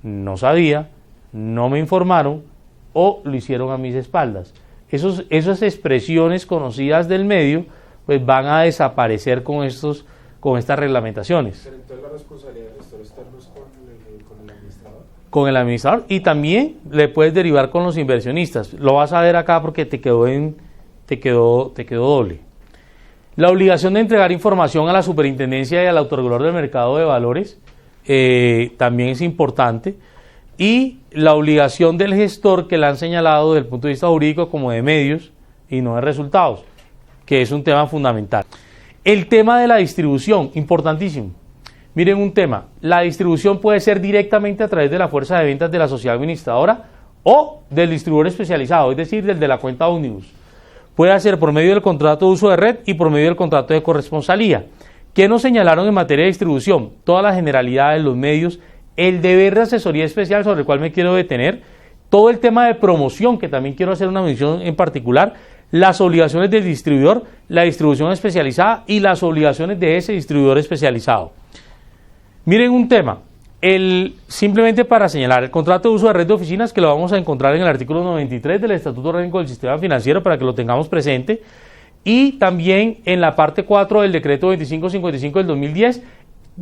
Speaker 1: no sabía, no me informaron o lo hicieron a mis espaldas. Esas expresiones conocidas del medio pues van a desaparecer con estas reglamentaciones.
Speaker 2: Pero entonces la responsabilidad del gestor externo es con el administrador.
Speaker 1: Con el administrador, y también le puedes derivar con los inversionistas. Lo vas a ver acá porque te quedó doble. La obligación de entregar información a la superintendencia y al autorregulador del mercado de valores también es importante, y la obligación del gestor, que la han señalado desde el punto de vista jurídico como de medios y no de resultados, que es un tema fundamental. El tema de la distribución, importantísimo. Miren un tema, la distribución puede ser directamente a través de la fuerza de ventas de la sociedad administradora o del distribuidor especializado, es decir, del de la cuenta ómnibus. Puede ser por medio del contrato de uso de red y por medio del contrato de corresponsalía. ¿Qué nos señalaron en materia de distribución? Todas las generalidades, los medios, el deber de asesoría especial, sobre el cual me quiero detener, todo el tema de promoción, que también quiero hacer una mención en particular, las obligaciones del distribuidor, la distribución especializada y las obligaciones de ese distribuidor especializado. Miren un tema, simplemente para señalar, el contrato de uso de red de oficinas, que lo vamos a encontrar en el artículo 93 del Estatuto Orgánico del Sistema Financiero, para que lo tengamos presente, y también en la parte 4 del decreto 2555 del 2010,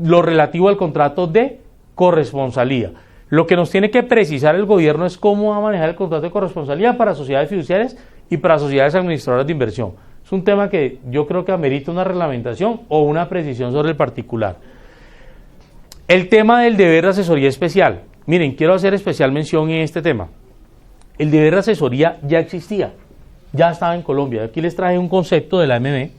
Speaker 1: lo relativo al contrato de corresponsalía. Lo que nos tiene que precisar el gobierno es cómo va a manejar el contrato de corresponsalía para sociedades fiduciarias y para sociedades administradoras de inversión. Es un tema que yo creo que amerita una reglamentación o una precisión sobre el particular. El tema del deber de asesoría especial. Miren, quiero hacer especial mención en este tema. El deber de asesoría ya existía, ya estaba en Colombia. Aquí les traje un concepto de la AMB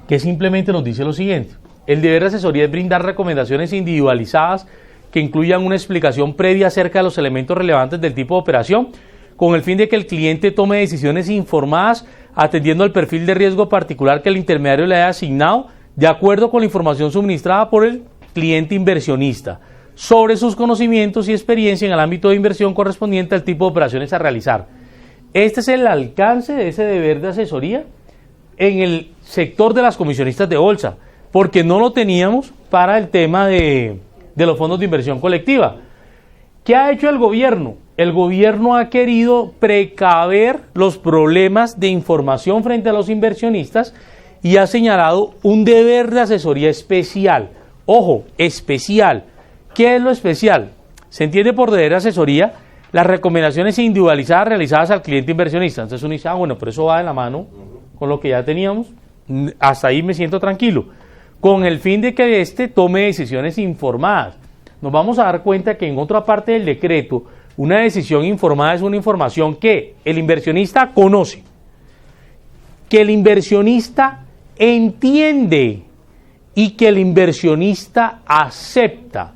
Speaker 1: que simplemente nos dice lo siguiente: el deber de asesoría es brindar recomendaciones individualizadas que incluyan una explicación previa acerca de los elementos relevantes del tipo de operación, con el fin de que el cliente tome decisiones informadas atendiendo al perfil de riesgo particular que el intermediario le haya asignado, de acuerdo con la información suministrada por el cliente inversionista, sobre sus conocimientos y experiencia en el ámbito de inversión correspondiente al tipo de operaciones a realizar. Este es el alcance de ese deber de asesoría en el sector de las comisionistas de bolsa, porque no lo teníamos para el tema de los fondos de inversión colectiva. ¿Qué ha hecho el gobierno? El gobierno ha querido precaver los problemas de información frente a los inversionistas y ha señalado un deber de asesoría especial. Ojo, especial. ¿Qué es lo especial? Se entiende por deber de asesoría las recomendaciones individualizadas realizadas al cliente inversionista. Entonces uno dice, bueno, pero eso va de la mano con lo que ya teníamos. Hasta ahí me siento tranquilo. Con el fin de que éste tome decisiones informadas. Nos vamos a dar cuenta que en otra parte del decreto, una decisión informada es una información que el inversionista conoce, que el inversionista entiende y que el inversionista acepta.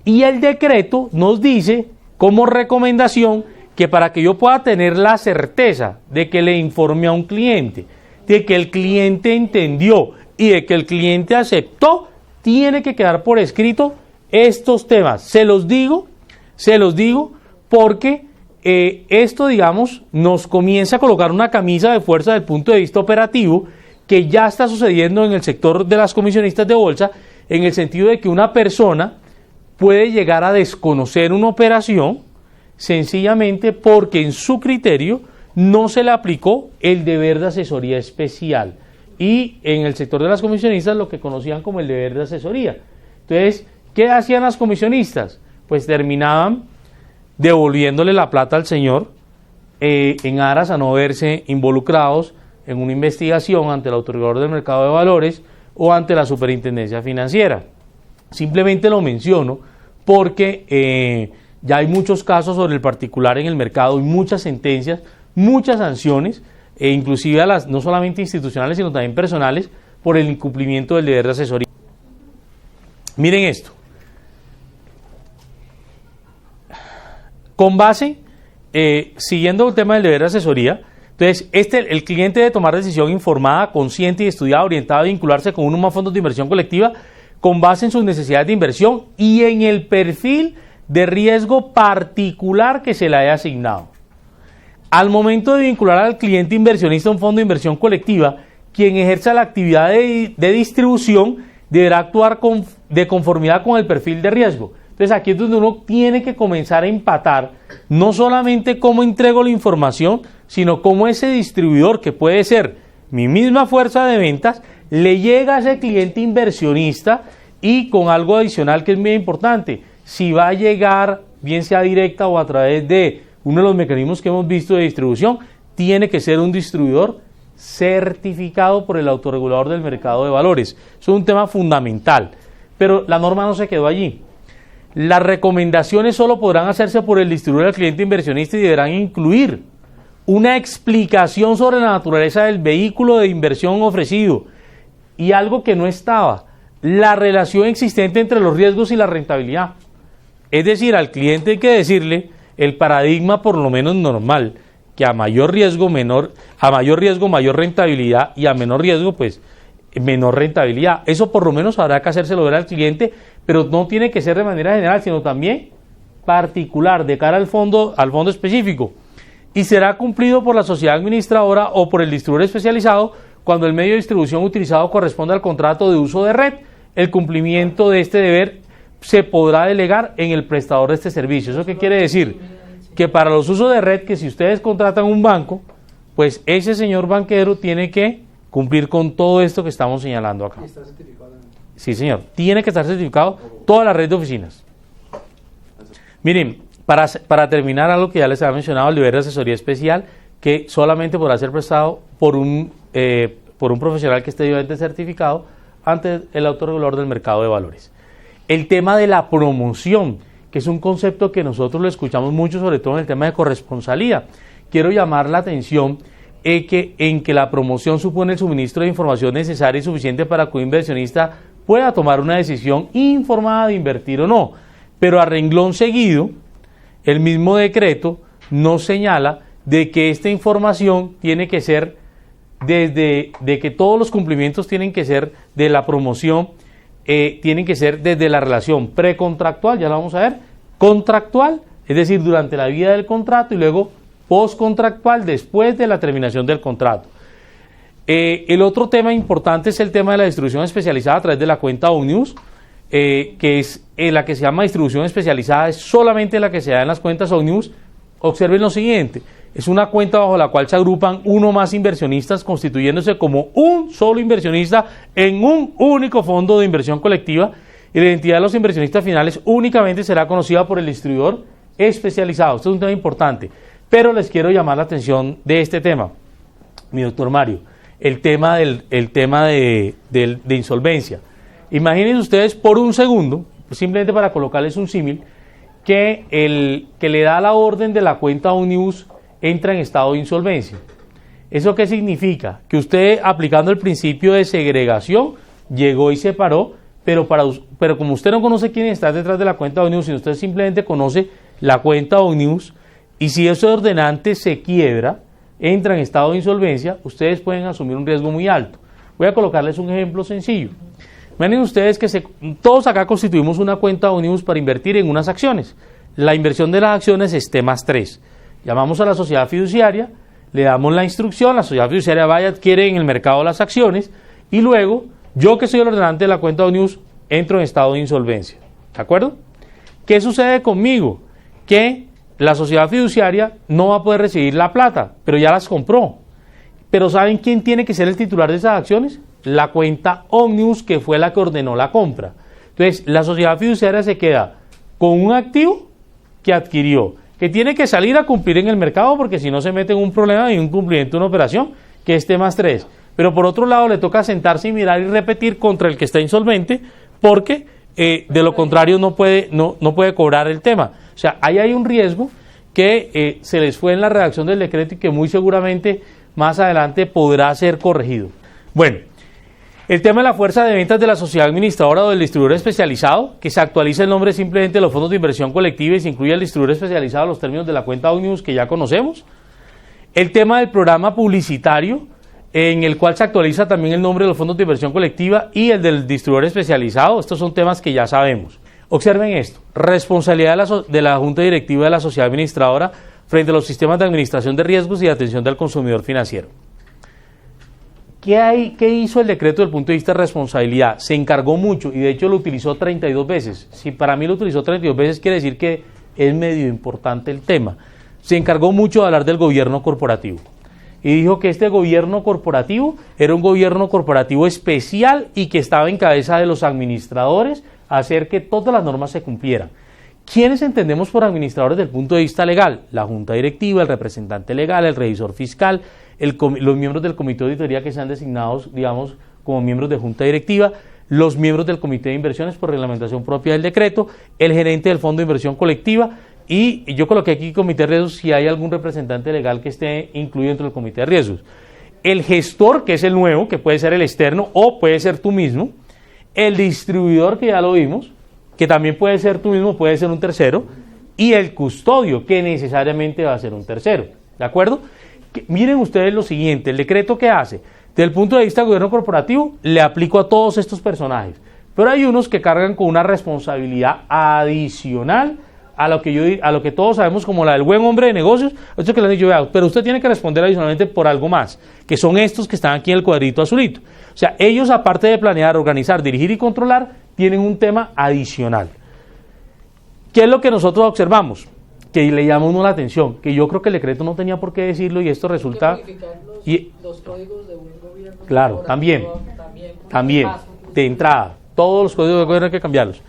Speaker 1: Y el decreto nos dice como recomendación que para que yo pueda tener la certeza de que le informé a un cliente, de que el cliente entendió y de que el cliente aceptó, tiene que quedar por escrito estos temas. Se los digo porque esto, digamos, nos comienza a colocar una camisa de fuerza desde el punto de vista operativo que ya está sucediendo en el sector de las comisionistas de bolsa, en el sentido de que una persona puede llegar a desconocer una operación sencillamente porque en su criterio no se le aplicó el deber de asesoría especial. Y en el sector de las comisionistas lo que conocían como el deber de asesoría. Entonces, ¿qué hacían las comisionistas? Pues terminaban devolviéndole la plata al señor en aras a no verse involucrados en una investigación ante el autorizador del mercado de valores o ante la superintendencia financiera. Simplemente lo menciono porque ya hay muchos casos sobre el particular en el mercado y muchas sentencias, muchas sanciones, inclusive a las no solamente institucionales sino también personales, por el incumplimiento del deber de asesoría. Miren esto. Con base, siguiendo el tema del deber de asesoría, entonces el cliente debe tomar decisión informada, consciente y estudiada, orientada a vincularse con uno o más fondos de inversión colectiva con base en sus necesidades de inversión y en el perfil de riesgo particular que se le haya asignado. Al momento de vincular al cliente inversionista a un fondo de inversión colectiva, quien ejerza la actividad de distribución deberá actuar de conformidad con el perfil de riesgo. Entonces aquí es donde uno tiene que comenzar a empatar no solamente cómo entrego la información, sino cómo ese distribuidor, que puede ser mi misma fuerza de ventas, le llega a ese cliente inversionista y con algo adicional que es muy importante, si va a llegar, bien sea directa o a través de uno de los mecanismos que hemos visto de distribución, tiene que ser un distribuidor certificado por el autorregulador del mercado de valores. Eso es un tema fundamental, pero la norma no se quedó allí. Las recomendaciones solo podrán hacerse por el distribuidor del cliente inversionista y deberán incluir una explicación sobre la naturaleza del vehículo de inversión ofrecido y algo que no estaba, la relación existente entre los riesgos y la rentabilidad. Es decir, al cliente hay que decirle el paradigma por lo menos normal, que a mayor riesgo mayor rentabilidad y a menor riesgo pues menor rentabilidad. Eso por lo menos habrá que hacérselo ver al cliente, pero no tiene que ser de manera general, sino también particular, de cara al fondo específico. Y será cumplido por la sociedad administradora o por el distribuidor especializado cuando el medio de distribución utilizado corresponda al contrato de uso de red. El cumplimiento de este deber se podrá delegar en el prestador de este servicio. ¿Eso qué quiere decir? Que para los usos de red, que si ustedes contratan un banco, pues ese señor banquero tiene que cumplir con todo esto que estamos señalando acá.
Speaker 2: ¿Está certificado?
Speaker 1: Sí, señor. Tiene que estar certificado toda la red de oficinas. Miren, para terminar, algo que ya les había mencionado, el deber de asesoría especial, que solamente podrá ser prestado por un profesional que esté debidamente certificado ante el autorregulador del mercado de valores. El tema de la promoción, que es un concepto que nosotros lo escuchamos mucho, sobre todo en el tema de corresponsalía. Quiero llamar la atención en que la promoción supone el suministro de información necesaria y suficiente para que un inversionista pueda tomar una decisión informada de invertir o no. Pero a renglón seguido, el mismo decreto nos señala de que esta información tiene que ser de que todos los cumplimientos tienen que ser de la promoción, tienen que ser desde la relación precontractual, ya lo vamos a ver, contractual, es decir, durante la vida del contrato y luego postcontractual después de la terminación del contrato. El otro tema importante es el tema de la distribución especializada a través de la cuenta Omnibus, que es la que se llama distribución especializada, es solamente la que se da en las cuentas Omnibus. Observen lo siguiente, es una cuenta bajo la cual se agrupan uno o más inversionistas constituyéndose como un solo inversionista en un único fondo de inversión colectiva, y la identidad de los inversionistas finales únicamente será conocida por el distribuidor especializado. Esto es un tema importante, pero les quiero llamar la atención de este tema, mi doctor Mario, el tema de insolvencia. Imaginen ustedes por un segundo, simplemente para colocarles un símil, que el que le da la orden de la cuenta Omnibus entra en estado de insolvencia. ¿Eso qué significa? Que usted, aplicando el principio de segregación, llegó y se paró, pero como usted no conoce quién está detrás de la cuenta Omnibus, sino usted simplemente conoce la cuenta Omnibus, y si ese ordenante se quiebra, entra en estado de insolvencia, ustedes pueden asumir un riesgo muy alto. Voy a colocarles un ejemplo sencillo. Miren ustedes que todos acá constituimos una cuenta Omnibus para invertir en unas acciones. La inversión de las acciones es T+3. Llamamos a la sociedad fiduciaria, le damos la instrucción, la sociedad fiduciaria vaya, adquiere en el mercado las acciones, y luego, yo que soy el ordenante de la cuenta Omnibus, entro en estado de insolvencia. ¿De acuerdo? ¿Qué sucede conmigo? Que la sociedad fiduciaria no va a poder recibir la plata, pero ya las compró. Pero ¿saben quién tiene que ser el titular de esas acciones? La cuenta Omnibus, que fue la que ordenó la compra. Entonces, la sociedad fiduciaria se queda con un activo que adquirió, que tiene que salir a cumplir en el mercado, porque si no se mete en un problema y un cumplimiento de una operación, que es T+3. Pero por otro lado, le toca sentarse y mirar y repetir contra el que está insolvente, porque de lo contrario no puede cobrar el tema. O sea, ahí hay un riesgo que se les fue en la redacción del decreto y que muy seguramente más adelante podrá ser corregido. Bueno, el tema de la fuerza de ventas de la sociedad administradora o del distribuidor especializado, que se actualiza el nombre simplemente de los fondos de inversión colectiva y se incluye el distribuidor especializado en los términos de la cuenta Omnibus que ya conocemos. El tema del programa publicitario, en el cual se actualiza también el nombre de los fondos de inversión colectiva y el del distribuidor especializado. Estos son temas que ya sabemos. Observen esto: responsabilidad de la Junta Directiva de la sociedad administradora frente a los sistemas de administración de riesgos y de atención del consumidor financiero. ¿Qué hizo el decreto desde el punto de vista de responsabilidad? Se encargó mucho y de hecho lo utilizó 32 veces. Si para mí lo utilizó 32 veces, quiere decir que es medio importante el tema. Se encargó mucho de hablar del gobierno corporativo. Y dijo que este gobierno corporativo era un gobierno corporativo especial y que estaba en cabeza de los administradores a hacer que todas las normas se cumplieran. ¿Quiénes entendemos por administradores desde el punto de vista legal? La junta directiva, el representante legal, el revisor fiscal, los miembros del comité de auditoría que sean designados, digamos, como miembros de junta directiva, los miembros del comité de inversiones por reglamentación propia del decreto, el gerente del fondo de inversión colectiva, y yo coloqué aquí comité de riesgos si hay algún representante legal que esté incluido dentro del comité de riesgos. El gestor, que es el nuevo, que puede ser el externo o puede ser tú mismo. El distribuidor, que ya lo vimos, que también puede ser tú mismo, puede ser un tercero. Y el custodio, que necesariamente va a ser un tercero. ¿De acuerdo? Miren ustedes lo siguiente: el decreto que hace, desde el punto de vista del gobierno corporativo, le aplico a todos estos personajes. Pero hay unos que cargan con una responsabilidad adicional a lo que todos sabemos como la del buen hombre de negocios. Esto que le han dicho, vea, pero usted tiene que responder adicionalmente por algo más, que son estos que están aquí en el cuadrito azulito. O sea, ellos, aparte de planear, organizar, dirigir y controlar, tienen un tema adicional. ¿Qué es lo que nosotros observamos? Que le llama a uno la atención, que yo creo que el decreto no tenía por qué decirlo y esto resulta...
Speaker 3: Los códigos de buen gobierno.
Speaker 1: Claro, también, de entrada, todos los códigos de gobierno hay que cambiarlos.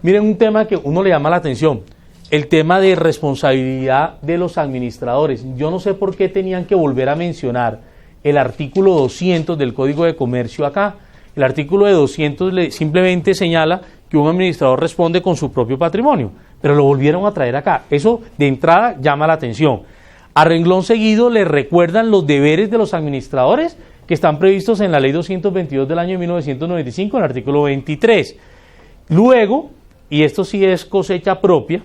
Speaker 1: Miren un tema que uno le llama la atención: el tema de responsabilidad de los administradores. Yo no sé por qué tenían que volver a mencionar el artículo 200 del Código de Comercio acá. El artículo de 200 simplemente señala que un administrador responde con su propio patrimonio, pero lo volvieron a traer acá. Eso de entrada llama la atención. A renglón seguido le recuerdan los deberes de los administradores que están previstos en la Ley 222 del año 1995, en el artículo 23. Luego, y esto sí es cosecha propia,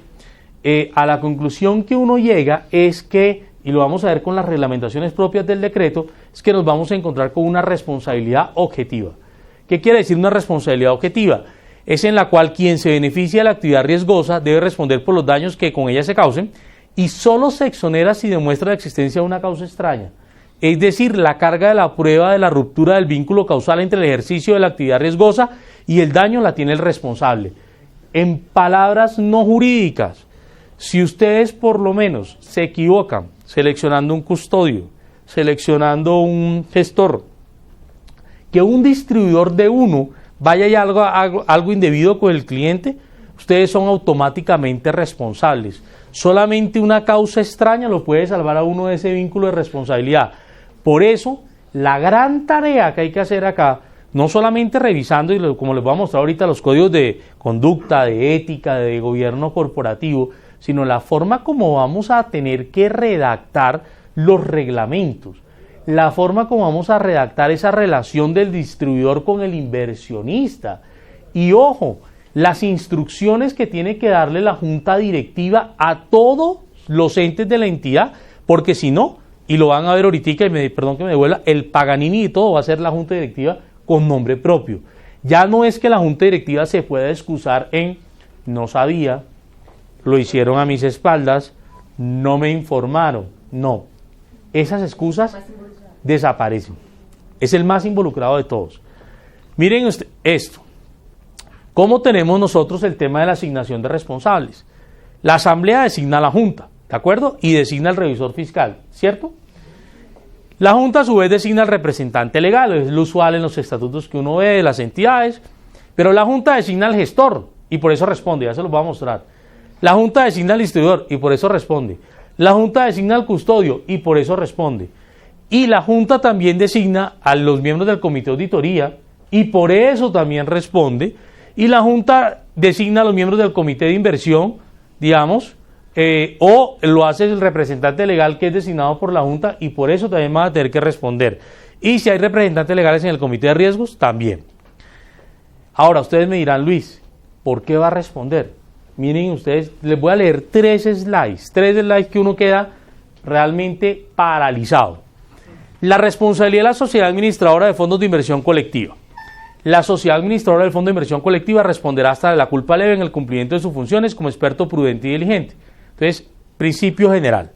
Speaker 1: a la conclusión que uno llega es que, y lo vamos a ver con las reglamentaciones propias del decreto, es que nos vamos a encontrar con una responsabilidad objetiva. ¿Qué quiere decir una responsabilidad objetiva? Es en la cual quien se beneficia de la actividad riesgosa debe responder por los daños que con ella se causen y solo se exonera si demuestra la existencia de una causa extraña. Es decir, la carga de la prueba de la ruptura del vínculo causal entre el ejercicio de la actividad riesgosa y el daño la tiene el responsable. En palabras no jurídicas, si ustedes por lo menos se equivocan seleccionando un custodio, seleccionando un gestor, que un distribuidor de uno vaya y algo indebido con el cliente, ustedes son automáticamente responsables. Solamente una causa extraña lo puede salvar a uno de ese vínculo de responsabilidad. Por eso, la gran tarea que hay que hacer acá, no solamente revisando, y como les voy a mostrar ahorita, los códigos de conducta, de ética, de gobierno corporativo, sino la forma como vamos a tener que redactar los reglamentos. la forma como vamos a redactar esa relación del distribuidor con el inversionista. Y ojo, las instrucciones que tiene que darle la junta directiva a todos los entes de la entidad, porque si no, y lo van a ver ahorita, y perdón que me devuelva, el Paganini y todo va a ser la junta directiva con nombre propio. Ya no es que la junta directiva se pueda excusar en no sabía, lo hicieron a mis espaldas, no me informaron. No, esas excusas desaparecen. Es el más involucrado de todos. Miren esto. ¿Cómo tenemos nosotros el tema de la asignación de responsables? La asamblea designa a la junta, ¿de acuerdo? Y designa al revisor fiscal, ¿cierto? La junta a su vez designa al representante legal, es lo usual en los estatutos que uno ve de las entidades, pero la junta designa al gestor y por eso responde, ya se los voy a mostrar. La junta designa al distribuidor y por eso responde. La junta designa al custodio y por eso responde. Y la junta también designa a los miembros del comité de auditoría y por eso también responde. Y la junta designa a los miembros del comité de inversión, digamos, o lo hace el representante legal que es designado por la junta y por eso también va a tener que responder. Y si hay representantes legales en el comité de riesgos, también. Ahora, ustedes me dirán, Luis, ¿por qué va a responder? Miren ustedes, les voy a leer tres slides que uno queda realmente paralizado. La responsabilidad de la sociedad administradora de fondos de inversión colectiva. La sociedad administradora del fondo de inversión colectiva responderá hasta de la culpa leve en el cumplimiento de sus funciones como experto prudente y diligente. Entonces, principio general.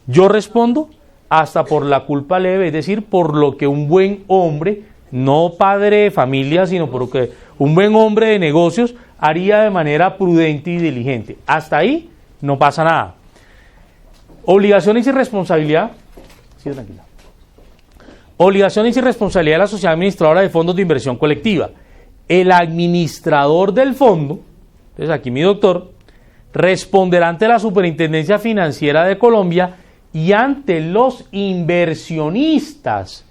Speaker 1: Yo respondo hasta por la culpa leve, es decir, por lo que un buen hombre, no padre de familia, sino por lo que un buen hombre de negocios haría de manera prudente y diligente. Hasta ahí no pasa nada. Obligaciones y responsabilidad. Sí, tranquila. Obligaciones y responsabilidad de la sociedad administradora de fondos de inversión colectiva. El administrador del fondo, entonces aquí mi doctor, responderá ante la Superintendencia Financiera de Colombia y ante los inversionistas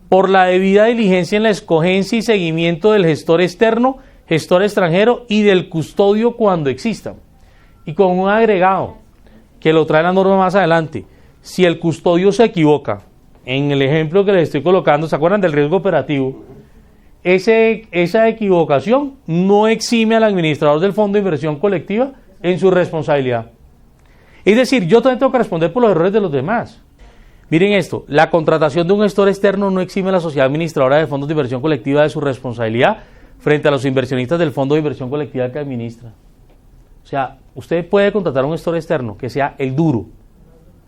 Speaker 1: por la debida diligencia en la escogencia y seguimiento del gestor externo, gestor extranjero y del custodio cuando existan. Y con un agregado que lo trae la norma más adelante. Si el custodio se equivoca, en el ejemplo que les estoy colocando, ¿se acuerdan del riesgo operativo? Esa equivocación no exime al administrador del fondo de inversión colectiva en su responsabilidad. Es decir, yo también tengo que responder por los errores de los demás. Miren esto, la contratación de un gestor externo no exime a la sociedad administradora de fondos de inversión colectiva de su responsabilidad frente a los inversionistas del fondo de inversión colectiva que administra. O sea, usted puede contratar a un gestor externo que sea el duro,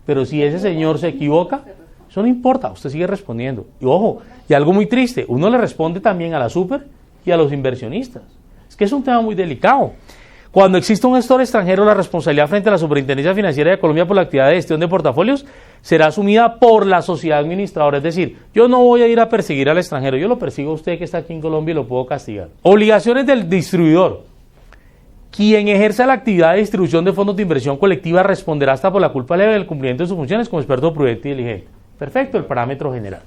Speaker 1: pero si ese señor se equivoca, eso no importa, usted sigue respondiendo. Y ojo, y algo muy triste, uno le responde también a la super y a los inversionistas. Es que es un tema muy delicado. Cuando existe un gestor extranjero, la responsabilidad frente a la Superintendencia Financiera de Colombia por la actividad de gestión de portafolios será asumida por la sociedad administradora. Es decir, yo no voy a ir a perseguir al extranjero, yo lo persigo a usted que está aquí en Colombia y lo puedo castigar. Obligaciones del distribuidor. Quien ejerza la actividad de distribución de fondos de inversión colectiva responderá hasta por la culpa leve del cumplimiento de sus funciones como experto prudente y diligente. Perfecto, el parámetro general.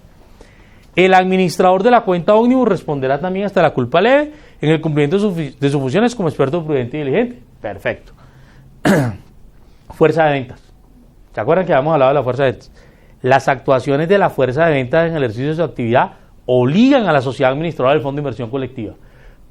Speaker 1: El administrador de la cuenta ómnibus responderá también hasta la culpa leve en el cumplimiento de sus funciones como experto prudente y diligente. Perfecto. Fuerza de ventas. ¿Se acuerdan que habíamos hablado de la fuerza de ventas? Las actuaciones de la fuerza de ventas en el ejercicio de su actividad obligan a la sociedad administradora del fondo de inversión colectiva.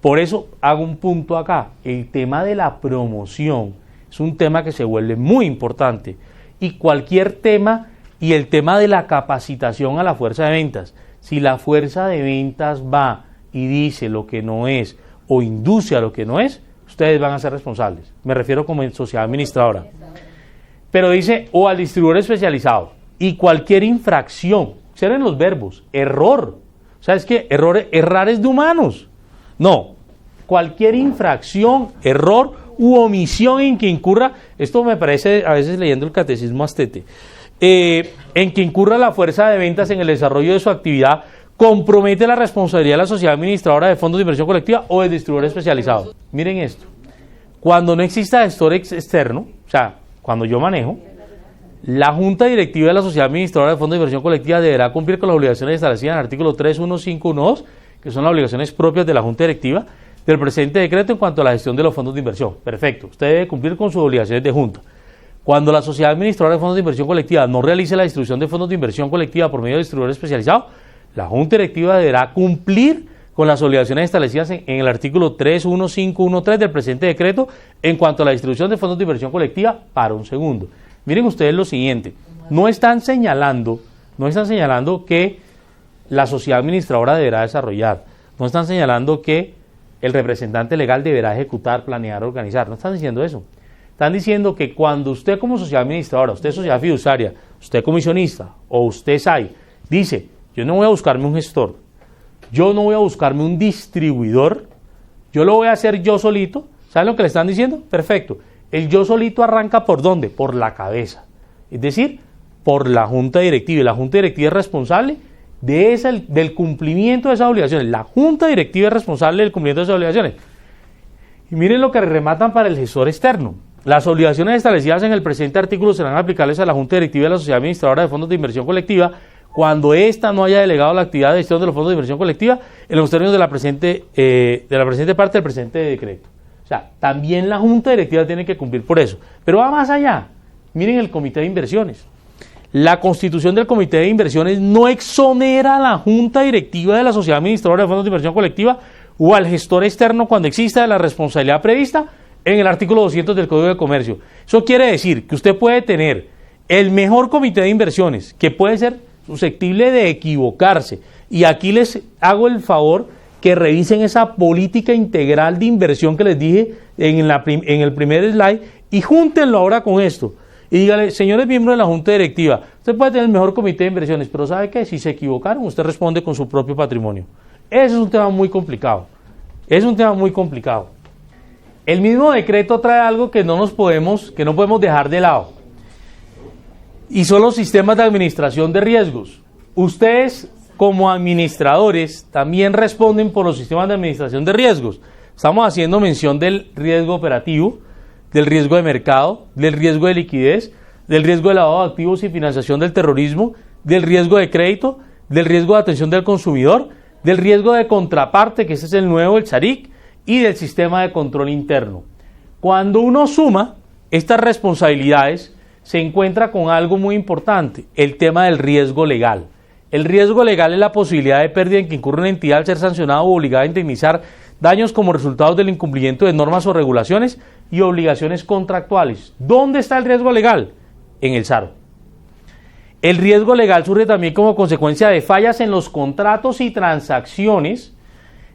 Speaker 1: Por eso hago un punto acá. El tema de la promoción es un tema que se vuelve muy importante. Y cualquier tema, y el tema de la capacitación a la fuerza de ventas. Si la fuerza de ventas va y dice lo que no es o induce a lo que no es, ustedes van a ser responsables. Me refiero como en sociedad administradora. Pero dice, o al distribuidor especializado. Y cualquier infracción, observen los verbos, error. ¿Sabes qué? Errar es de humanos. No, cualquier infracción, error u omisión en que incurra, esto me parece a veces leyendo el catecismo astete, en que incurra la fuerza de ventas en el desarrollo de su actividad, compromete la responsabilidad de la sociedad administradora de fondos de inversión colectiva o del distribuidor especializado. Miren esto, cuando no exista gestor externo, o sea, cuando yo manejo, la junta directiva de la sociedad administradora de fondos de inversión colectiva deberá cumplir con las obligaciones establecidas en el artículo 3.1.5.1.2, que son las obligaciones propias de la junta directiva del presente decreto en cuanto a la gestión de los fondos de inversión. Perfecto, usted debe cumplir con sus obligaciones de junta. Cuando la sociedad administradora de fondos de inversión colectiva no realice la distribución de fondos de inversión colectiva por medio de distribuidores especializados, la Junta Directiva deberá cumplir con las obligaciones establecidas en el artículo 31513 del presente decreto en cuanto a la distribución de fondos de inversión colectiva para un segundo. Miren ustedes lo siguiente, no están señalando que la sociedad administradora deberá desarrollar, no están señalando que el representante legal deberá ejecutar, planear, organizar, no están diciendo eso. Están diciendo que cuando usted como sociedad administradora, usted sociedad fiduciaria, usted comisionista o usted SAI, dice, yo no voy a buscarme un gestor, yo no voy a buscarme un distribuidor, yo lo voy a hacer yo solito. ¿Saben lo que le están diciendo? Perfecto. El yo solito arranca ¿por dónde? Por la cabeza. Es decir, por la Junta Directiva. Y la Junta Directiva es responsable del cumplimiento de esas obligaciones. La Junta Directiva es responsable del cumplimiento de esas obligaciones. Y miren lo que rematan para el gestor externo. Las obligaciones establecidas en el presente artículo serán aplicables a la Junta Directiva de la Sociedad Administradora de Fondos de Inversión Colectiva cuando ésta no haya delegado la actividad de gestión de los fondos de inversión colectiva en los términos de la presente parte del presente decreto. O sea, también la Junta Directiva tiene que cumplir por eso. Pero va más allá. Miren el Comité de Inversiones. La constitución del Comité de Inversiones no exonera a la Junta Directiva de la Sociedad Administradora de Fondos de Inversión Colectiva o al gestor externo cuando exista de la responsabilidad prevista en el artículo 200 del Código de Comercio. Eso quiere decir que usted puede tener el mejor comité de inversiones, que puede ser susceptible de equivocarse. Y aquí les hago el favor que revisen esa política integral de inversión que les dije en el primer slide y júntenlo ahora con esto. Y dígale, señores miembros de la Junta Directiva, usted puede tener el mejor comité de inversiones, pero ¿sabe qué? Si se equivocaron, usted responde con su propio patrimonio. Ese es un tema muy complicado. Es un tema muy complicado. El mismo decreto trae algo que no podemos dejar de lado. Y son los sistemas de administración de riesgos. Ustedes, como administradores, también responden por los sistemas de administración de riesgos. Estamos haciendo mención del riesgo operativo, del riesgo de mercado, del riesgo de liquidez, del riesgo de lavado de activos y financiación del terrorismo, del riesgo de crédito, del riesgo de atención del consumidor, del riesgo de contraparte, que ese es el nuevo, el SARIC, y del sistema de control interno. Cuando uno suma estas responsabilidades, se encuentra con algo muy importante, el tema del riesgo legal. El riesgo legal es la posibilidad de pérdida en que incurre una entidad al ser sancionada o obligada a indemnizar daños como resultado del incumplimiento de normas o regulaciones y obligaciones contractuales. ¿Dónde está el riesgo legal? En el SARO. El riesgo legal surge también como consecuencia de fallas en los contratos y transacciones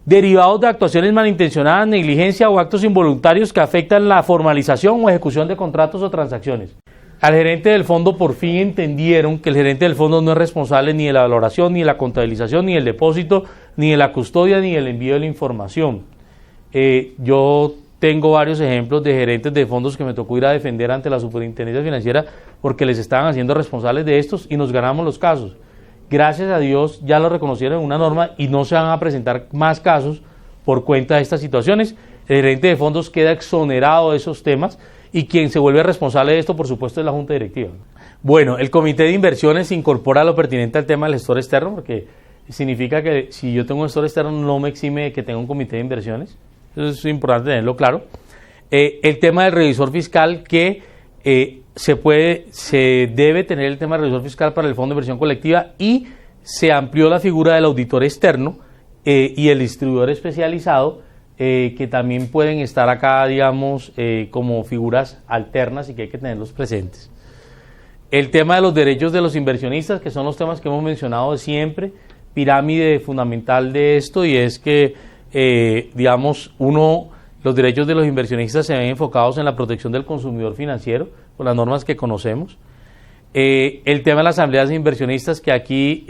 Speaker 1: derivados de actuaciones malintencionadas, negligencia o actos involuntarios que afectan la formalización o ejecución de contratos o transacciones. Al gerente del fondo por fin entendieron que el gerente del fondo no es responsable ni de la valoración, ni de la contabilización, ni del depósito, ni de la custodia, ni del envío de la información. Yo tengo varios ejemplos de gerentes de fondos que me tocó ir a defender ante la Superintendencia Financiera porque les estaban haciendo responsables de estos y nos ganamos los casos. Gracias a Dios ya lo reconocieron en una norma y no se van a presentar más casos por cuenta de estas situaciones. El gerente de fondos queda exonerado de esos temas y quien se vuelve responsable de esto, por supuesto, es la Junta Directiva. Bueno, el Comité de Inversiones incorpora lo pertinente al tema del gestor externo, porque significa que si yo tengo un gestor externo no me exime de que tenga un comité de inversiones. Eso es importante tenerlo claro. El tema del revisor fiscal, que se debe tener el tema del revisor fiscal para el Fondo de Inversión Colectiva, y se amplió la figura del auditor externo y el distribuidor especializado, que también pueden estar acá, digamos, como figuras alternas y que hay que tenerlos presentes. El tema de los derechos de los inversionistas, que son los temas que hemos mencionado de siempre, pirámide fundamental de esto, y es que, digamos, los derechos de los inversionistas se ven enfocados en la protección del consumidor financiero, con las normas que conocemos. El tema de las asambleas de inversionistas, que aquí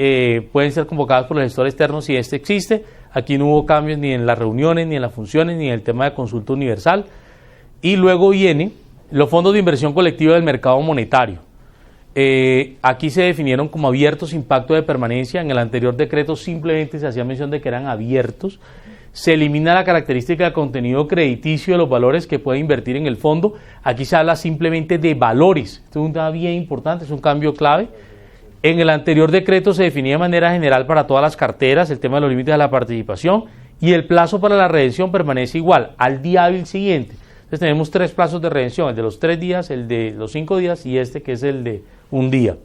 Speaker 1: pueden ser convocadas por el gestor externo si este existe. Aquí no hubo cambios ni en las reuniones, ni en las funciones, ni en el tema de consulta universal. Y luego viene los fondos de inversión colectiva del mercado monetario. Aquí se definieron como abiertos sin pacto de permanencia. En el anterior decreto simplemente se hacía mención de que eran abiertos. Se elimina la característica de contenido crediticio de los valores que puede invertir en el fondo. Aquí se habla simplemente de valores. Esto es un tema bien importante, es un cambio clave. En el anterior decreto se definía de manera general para todas las carteras el tema de los límites de la participación, y el plazo para la redención permanece igual, al día hábil siguiente. Entonces tenemos 3 plazos de redención, el de los 3 días, el de los 5 días y este que es el de un día.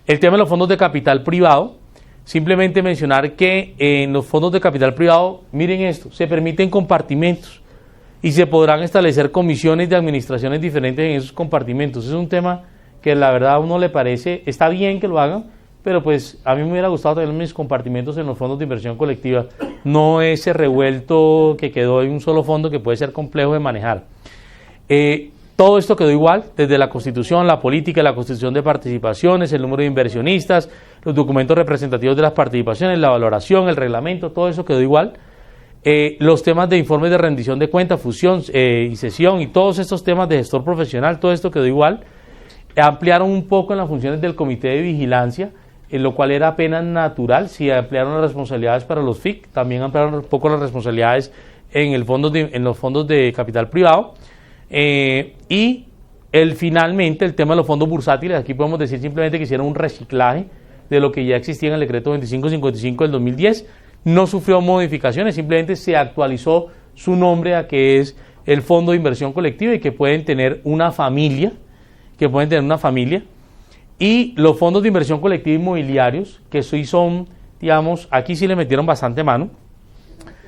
Speaker 1: El tema de los fondos de capital privado, simplemente mencionar que en los fondos de capital privado, miren esto, se permiten compartimentos y se podrán establecer comisiones de administraciones diferentes en esos compartimentos. Es un tema que la verdad a uno le parece, está bien que lo hagan, pero pues a mí me hubiera gustado tener mis compartimentos en los fondos de inversión colectiva, no ese revuelto que quedó en un solo fondo que puede ser complejo de manejar. Todo esto quedó igual, desde la Constitución, la política, la Constitución de participaciones, el número de inversionistas, los documentos representativos de las participaciones, la valoración, el reglamento, todo eso quedó igual. Los temas de informes de rendición de cuentas, fusión y cesión y todos estos temas de gestor profesional, todo esto quedó igual. Ampliaron un poco en las funciones del comité de vigilancia, en lo cual era apenas natural. Si ampliaron las responsabilidades para los FIC, también ampliaron un poco las responsabilidades en los fondos de capital privado. Y finalmente el tema de los fondos bursátiles, aquí podemos decir simplemente que hicieron un reciclaje de lo que ya existía en el decreto 2555 del 2010, no sufrió modificaciones, simplemente se actualizó su nombre a que es el Fondo de Inversión Colectiva y que pueden tener una familia, y los fondos de inversión colectiva inmobiliarios, que sí son, digamos, aquí sí le metieron bastante mano,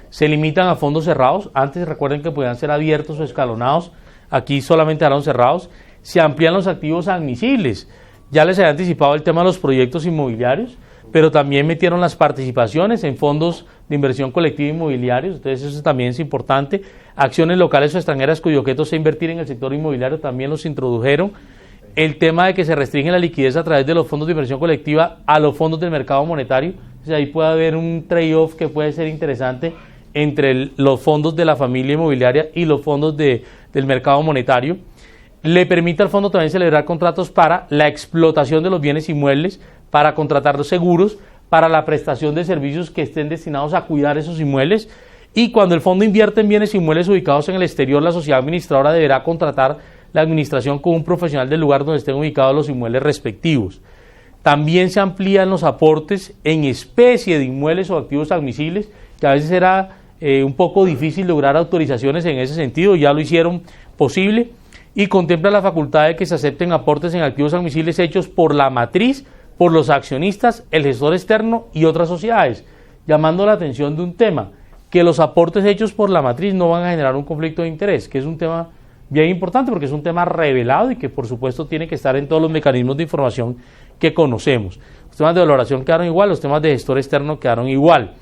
Speaker 1: se limitan a fondos cerrados. Antes recuerden que podían ser abiertos o escalonados, aquí solamente eran cerrados. Se amplían los activos admisibles. Ya les había anticipado el tema de los proyectos inmobiliarios, pero también metieron las participaciones en fondos de inversión colectiva inmobiliarios, entonces eso también es importante. Acciones locales o extranjeras cuyo objeto sea invertir en el sector inmobiliario también los introdujeron. El tema de que se restringe la liquidez a través de los fondos de inversión colectiva a los fondos del mercado monetario, entonces ahí puede haber un trade-off que puede ser interesante entre los fondos de la familia inmobiliaria y los fondos del mercado monetario. Le permite al fondo también celebrar contratos para la explotación de los bienes inmuebles, para contratar los seguros, para la prestación de servicios que estén destinados a cuidar esos inmuebles. Y cuando el fondo invierte en bienes inmuebles ubicados en el exterior, la sociedad administradora deberá contratar la administración con un profesional del lugar donde estén ubicados los inmuebles respectivos. También se amplían los aportes en especie de inmuebles o activos admisibles, que a veces era un poco difícil lograr autorizaciones en ese sentido, ya lo hicieron posible, y contempla la facultad de que se acepten aportes en activos admisibles hechos por la matriz, por los accionistas, el gestor externo y otras sociedades, llamando la atención de un tema, que los aportes hechos por la matriz no van a generar un conflicto de interés, que es un tema bien importante porque es un tema revelado y que por supuesto tiene que estar en todos los mecanismos de información que conocemos. Los temas de valoración quedaron igual, los temas de gestor externo quedaron igual.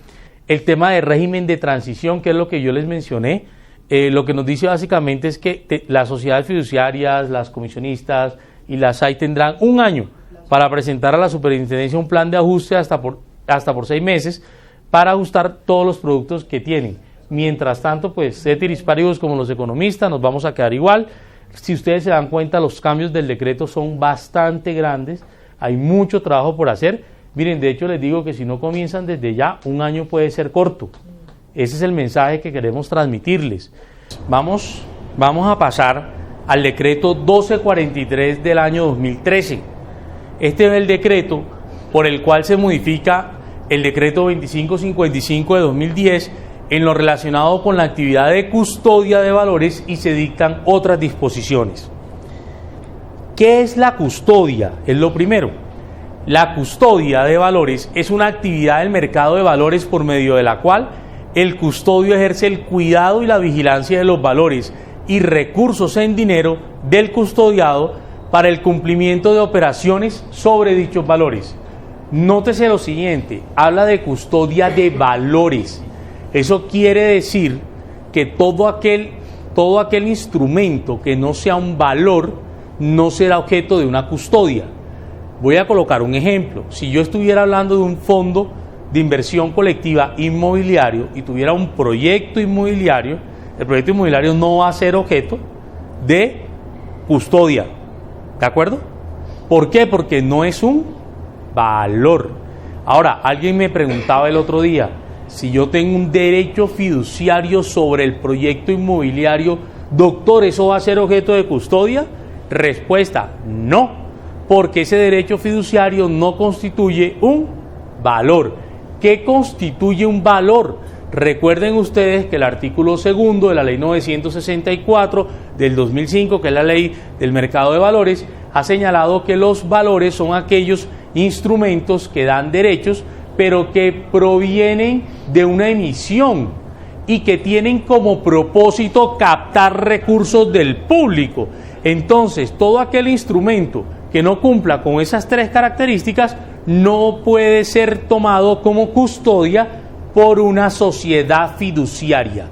Speaker 1: El tema de régimen de transición, que es lo que yo les mencioné, lo que nos dice básicamente es que las sociedades fiduciarias, las comisionistas y las SAI tendrán un año para presentar a la superintendencia un plan de ajuste hasta por 6 meses para ajustar todos los productos que tienen. Mientras tanto, pues, ceteris paribus, como los economistas, nos vamos a quedar igual. Si ustedes se dan cuenta, los cambios del decreto son bastante grandes, hay mucho trabajo por hacer. Miren, de hecho les digo que si no comienzan desde ya, un año puede ser corto. Ese es el mensaje que queremos transmitirles. Vamos a pasar al decreto 1243 del año 2013. Este es el decreto por el cual se modifica el decreto 2555 de 2010 en lo relacionado con la actividad de custodia de valores y se dictan otras disposiciones. ¿Qué es la custodia? Es lo primero. La custodia de valores es una actividad del mercado de valores por medio de la cual el custodio ejerce el cuidado y la vigilancia de los valores y recursos en dinero del custodiado para el cumplimiento de operaciones sobre dichos valores. Nótese lo siguiente, habla de custodia de valores. Eso quiere decir que todo aquel instrumento que no sea un valor no será objeto de una custodia. Voy a colocar un ejemplo. Si yo estuviera hablando de un fondo de inversión colectiva inmobiliario y tuviera un proyecto inmobiliario, el proyecto inmobiliario no va a ser objeto de custodia. ¿De acuerdo? ¿Por qué? Porque no es un valor. Ahora, alguien me preguntaba el otro día, si yo tengo un derecho fiduciario sobre el proyecto inmobiliario, doctor, ¿eso va a ser objeto de custodia? Respuesta, no, porque ese derecho fiduciario no constituye un valor. ¿Qué constituye un valor? Recuerden ustedes que el artículo 2 de la ley 964 del 2005, que es la ley del mercado de valores, ha señalado que los valores son aquellos instrumentos que dan derechos, pero que provienen de una emisión y que tienen como propósito captar recursos del público. Entonces, todo aquel instrumento que no cumpla con esas tres características no puede ser tomado como custodia por una sociedad fiduciaria.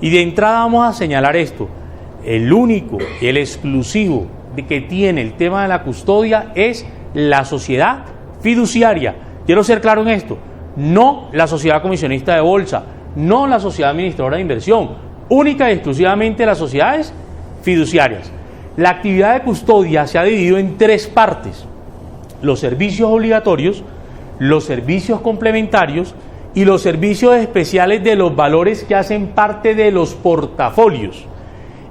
Speaker 1: Y de entrada vamos a señalar esto: el único y el exclusivo de que tiene el tema de la custodia es la sociedad fiduciaria. Quiero ser claro en esto: no la sociedad comisionista de bolsa, no la sociedad administradora de inversión, única y exclusivamente las sociedades fiduciarias. La actividad de custodia se ha dividido en tres partes: los servicios obligatorios, los servicios complementarios y los servicios especiales de los valores que hacen parte de los portafolios.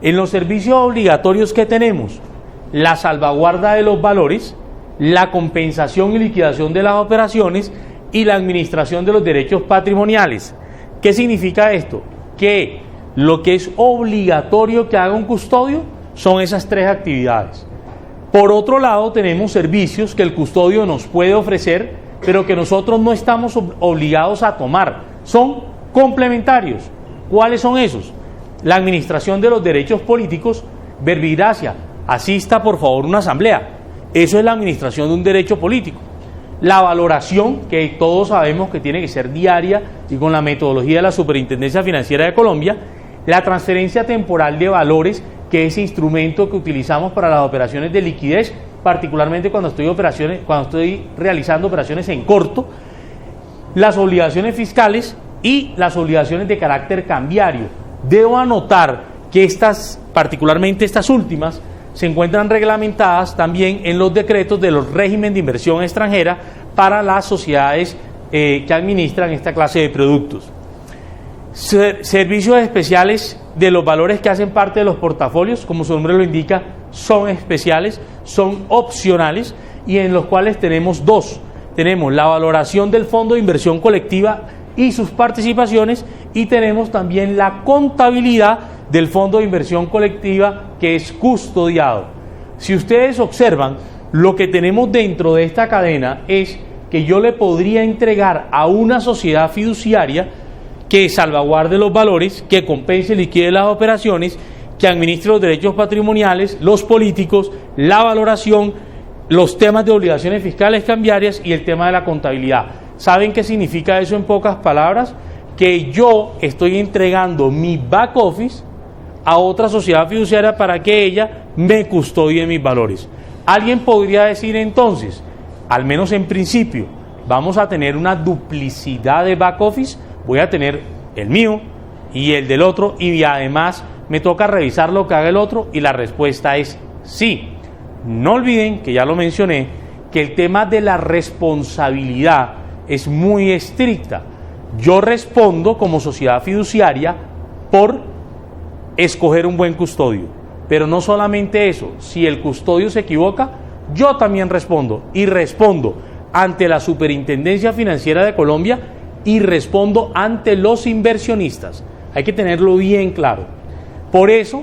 Speaker 1: En los servicios obligatorios, ¿qué tenemos? La salvaguarda de los valores, la compensación y liquidación de las operaciones y la administración de los derechos patrimoniales. ¿Qué significa esto? Que lo que es obligatorio que haga un custodio son esas tres actividades. Por otro lado, tenemos servicios que el custodio nos puede ofrecer, pero que nosotros no estamos obligados a tomar. Son complementarios. ¿Cuáles son esos? La administración de los derechos políticos. Verbigracia, asista por favor a una asamblea. Eso es la administración de un derecho político. La valoración, que todos sabemos que tiene que ser diaria y con la metodología de la Superintendencia Financiera de Colombia. La transferencia temporal de valores, que es ese instrumento que utilizamos para las operaciones de liquidez, particularmente cuando estoy realizando operaciones en corto. Las obligaciones fiscales y las obligaciones de carácter cambiario. Debo anotar que particularmente estas últimas, se encuentran reglamentadas también en los decretos de los regímenes de inversión extranjera para las sociedades que administran esta clase de productos. Servicios especiales de los valores que hacen parte de los portafolios, como su nombre lo indica, son especiales, son opcionales, y en los cuales tenemos dos. Tenemos la valoración del fondo de inversión colectiva y sus participaciones, y tenemos también la contabilidad del fondo de inversión colectiva, que es custodiado. Si ustedes observan, lo que tenemos dentro de esta cadena es que yo le podría entregar a una sociedad fiduciaria que salvaguarde los valores, que compense y liquide las operaciones, que administre los derechos patrimoniales, los políticos, la valoración, los temas de obligaciones fiscales cambiarias y el tema de la contabilidad. ¿Saben qué significa eso en pocas palabras? Que yo estoy entregando mi back office a otra sociedad fiduciaria para que ella me custodie mis valores. Alguien podría decir entonces, al menos en principio, vamos a tener una duplicidad de back office. Voy a tener el mío y el del otro, y además me toca revisar lo que haga el otro, y la respuesta es sí. No olviden, que ya lo mencioné, que el tema de la responsabilidad es muy estricta. Yo respondo como sociedad fiduciaria por escoger un buen custodio, pero no solamente eso. Si el custodio se equivoca, yo también respondo, y respondo ante la Superintendencia Financiera de Colombia y respondo ante los inversionistas. Hay que tenerlo bien claro. Por eso,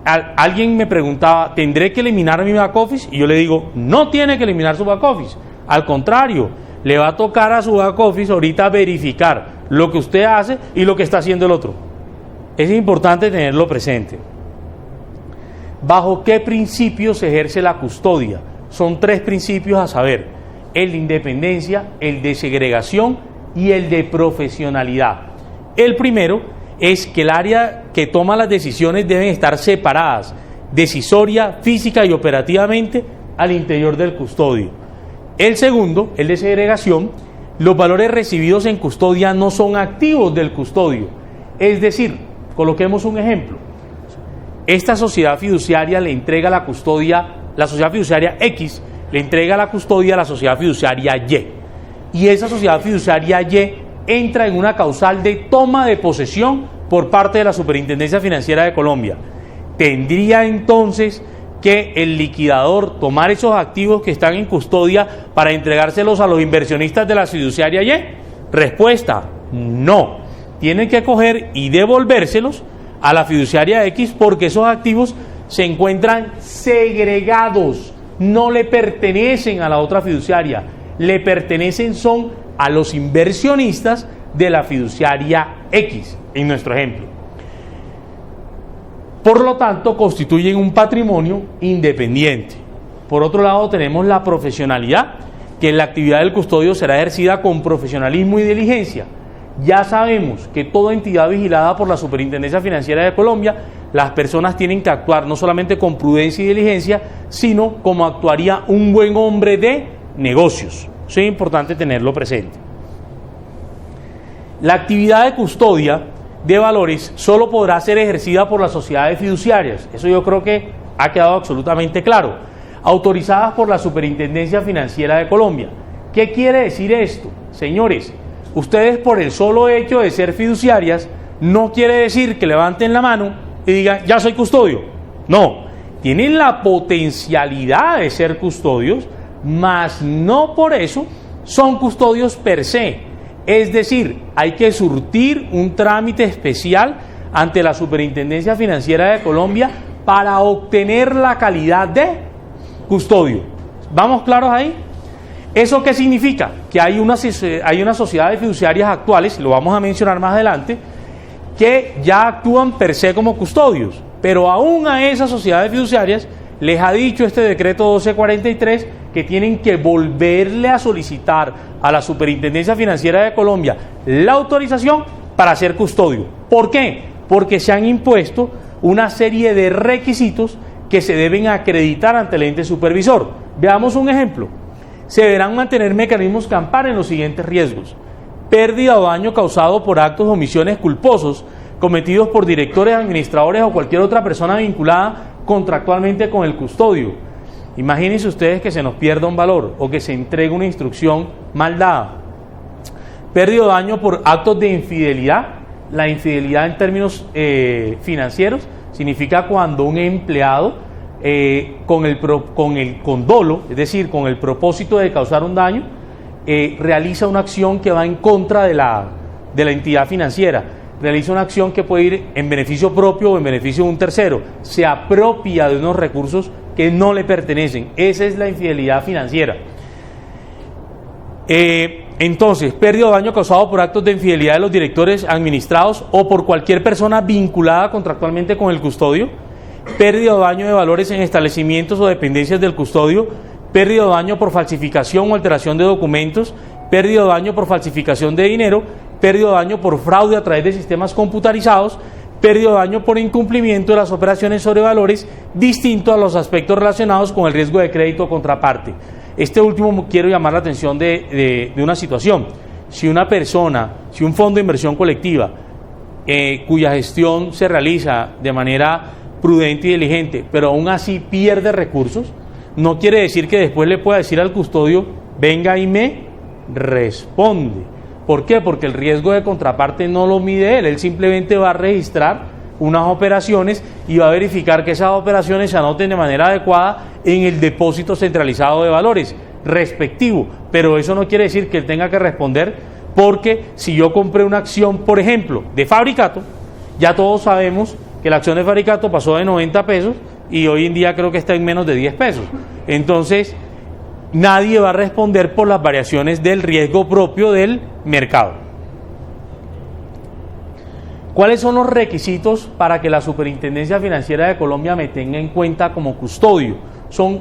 Speaker 1: alguien me preguntaba, ¿tendré que eliminar mi back office? Y yo le digo, no tiene que eliminar su back office. Al contrario, le va a tocar a su back office ahorita verificar lo que usted hace y lo que está haciendo el otro. Es importante tenerlo presente. ¿Bajo qué principios se ejerce la custodia? Son tres principios a saber: el de independencia, el de segregación y el de profesionalidad. El primero es que el área que toma las decisiones deben estar separadas, decisoria, física y operativamente, al interior del custodio. El segundo, el de segregación: los valores recibidos en custodia no son activos del custodio. Es decir, coloquemos un ejemplo. Esta sociedad fiduciaria le entrega la custodia, la sociedad fiduciaria X le entrega la custodia a la sociedad fiduciaria Y. Y esa sociedad fiduciaria Y entra en una causal de toma de posesión por parte de la Superintendencia Financiera de Colombia. ¿Tendría entonces que el liquidador tomar esos activos que están en custodia para entregárselos a los inversionistas de la fiduciaria Y? Respuesta: no. tienen que coger y devolvérselos a la fiduciaria X porque esos activos se encuentran segregados, no le pertenecen a la otra fiduciaria, le pertenecen son a los inversionistas de la fiduciaria X, en nuestro ejemplo. Por lo tanto, constituyen un patrimonio independiente. Por otro lado, tenemos la profesionalidad, que la actividad del custodio será ejercida con profesionalismo y diligencia. Ya sabemos que toda entidad vigilada por la Superintendencia Financiera de Colombia, las personas tienen que actuar no solamente con prudencia y diligencia, sino como actuaría un buen hombre de negocios. Eso es importante tenerlo presente. La actividad de custodia de valores solo podrá ser ejercida por las sociedades fiduciarias. Eso yo creo que ha quedado absolutamente claro. Autorizadas por la Superintendencia Financiera de Colombia. ¿Qué quiere decir esto? Señores, ustedes por el solo hecho de ser fiduciarias, no quiere decir que levanten la mano y digan, ya soy custodio. No, tienen la potencialidad de ser custodios, mas no por eso son custodios per se. Es decir, hay que surtir un trámite especial ante la Superintendencia Financiera de Colombia para obtener la calidad de custodio. ¿Vamos claros ahí? ¿Eso qué significa? Que hay unas sociedades fiduciarias actuales, lo vamos a mencionar más adelante, que ya actúan per se como custodios, pero aún a esas sociedades fiduciarias les ha dicho este decreto 1243 que tienen que volverle a solicitar a la Superintendencia Financiera de Colombia la autorización para ser custodio. ¿Por qué? Porque se han impuesto una serie de requisitos que se deben acreditar ante el ente supervisor. Veamos un ejemplo. Se deberán mantener mecanismos que amparen los siguientes riesgos: pérdida o daño causado por actos o omisiones culposos cometidos por directores, administradores o cualquier otra persona vinculada contractualmente con el custodio. Imagínense ustedes que se nos pierda un valor o que se entregue una instrucción mal dada. Pérdida o daño por actos de infidelidad. La infidelidad en términos financieros significa cuando un empleado con dolo, es decir, con el propósito de causar un daño, realiza una acción que va en contra de la entidad financiera, realiza una acción que puede ir en beneficio propio o en beneficio de un tercero, se apropia de unos recursos que no le pertenecen. Esa es la infidelidad financiera. Entonces, pérdida o daño causado por actos de infidelidad de los directores administrados o por cualquier persona vinculada contractualmente con el custodio, pérdida o daño de valores en establecimientos o dependencias del custodio, pérdida o daño por falsificación o alteración de documentos, pérdida o daño por falsificación de dinero, pérdida o daño por fraude a través de sistemas computarizados, pérdida o daño por incumplimiento de las operaciones sobre valores distinto a los aspectos relacionados con el riesgo de crédito o contraparte. Este último quiero llamar la atención de una situación. Si una persona, si un fondo de inversión colectiva cuya gestión se realiza de manera prudente y diligente, pero aún así pierde recursos, no quiere decir que después le pueda decir al custodio, venga y me responde. ¿Por qué? Porque el riesgo de contraparte no lo mide él simplemente va a registrar unas operaciones y va a verificar que esas operaciones se anoten de manera adecuada en el depósito centralizado de valores respectivo, pero eso no quiere decir que él tenga que responder, porque si yo compré una acción, por ejemplo, de Fabricato, ya todos sabemos que la acción de Fabricato pasó de 90 pesos y hoy en día creo que está en menos de 10 pesos. Entonces, nadie va a responder por las variaciones del riesgo propio del mercado. ¿Cuáles son los requisitos para que la Superintendencia Financiera de Colombia me tenga en cuenta como custodio? Son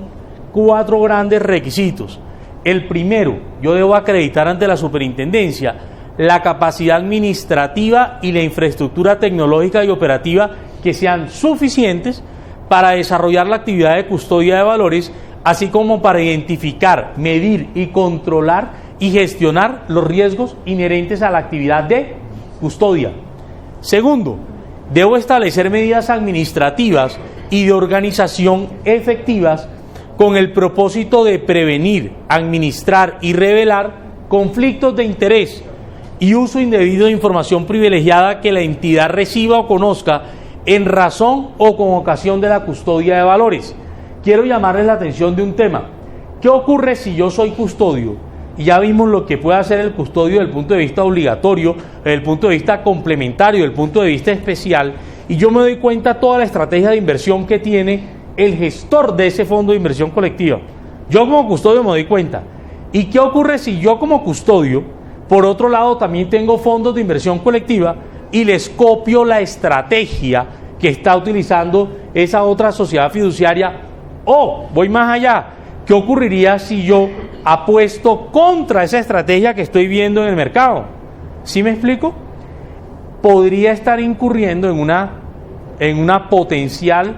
Speaker 1: 4 grandes requisitos. El primero, yo debo acreditar ante la Superintendencia la capacidad administrativa y la infraestructura tecnológica y operativa que sean suficientes para desarrollar la actividad de custodia de valores, así como para identificar, medir y controlar y gestionar los riesgos inherentes a la actividad de custodia. Segundo, debo establecer medidas administrativas y de organización efectivas con el propósito de prevenir, administrar y revelar conflictos de interés y uso indebido de información privilegiada que la entidad reciba o conozca en razón o con ocasión de la custodia de valores. Quiero llamarles la atención de un tema. ¿Qué ocurre si yo soy custodio y ya vimos lo que puede hacer el custodio desde el punto de vista obligatorio, desde el punto de vista complementario, desde el punto de vista especial, y yo me doy cuenta toda la estrategia de inversión que tiene el gestor de ese fondo de inversión colectiva. Yo como custodio me doy cuenta. ¿Y qué ocurre si yo como custodio, por otro lado, también tengo fondos de inversión colectiva y les copio la estrategia que está utilizando esa otra sociedad fiduciaria? O, voy más allá, ¿qué ocurriría si yo apuesto contra esa estrategia que estoy viendo en el mercado? ¿Sí me explico? Podría estar incurriendo en una potencial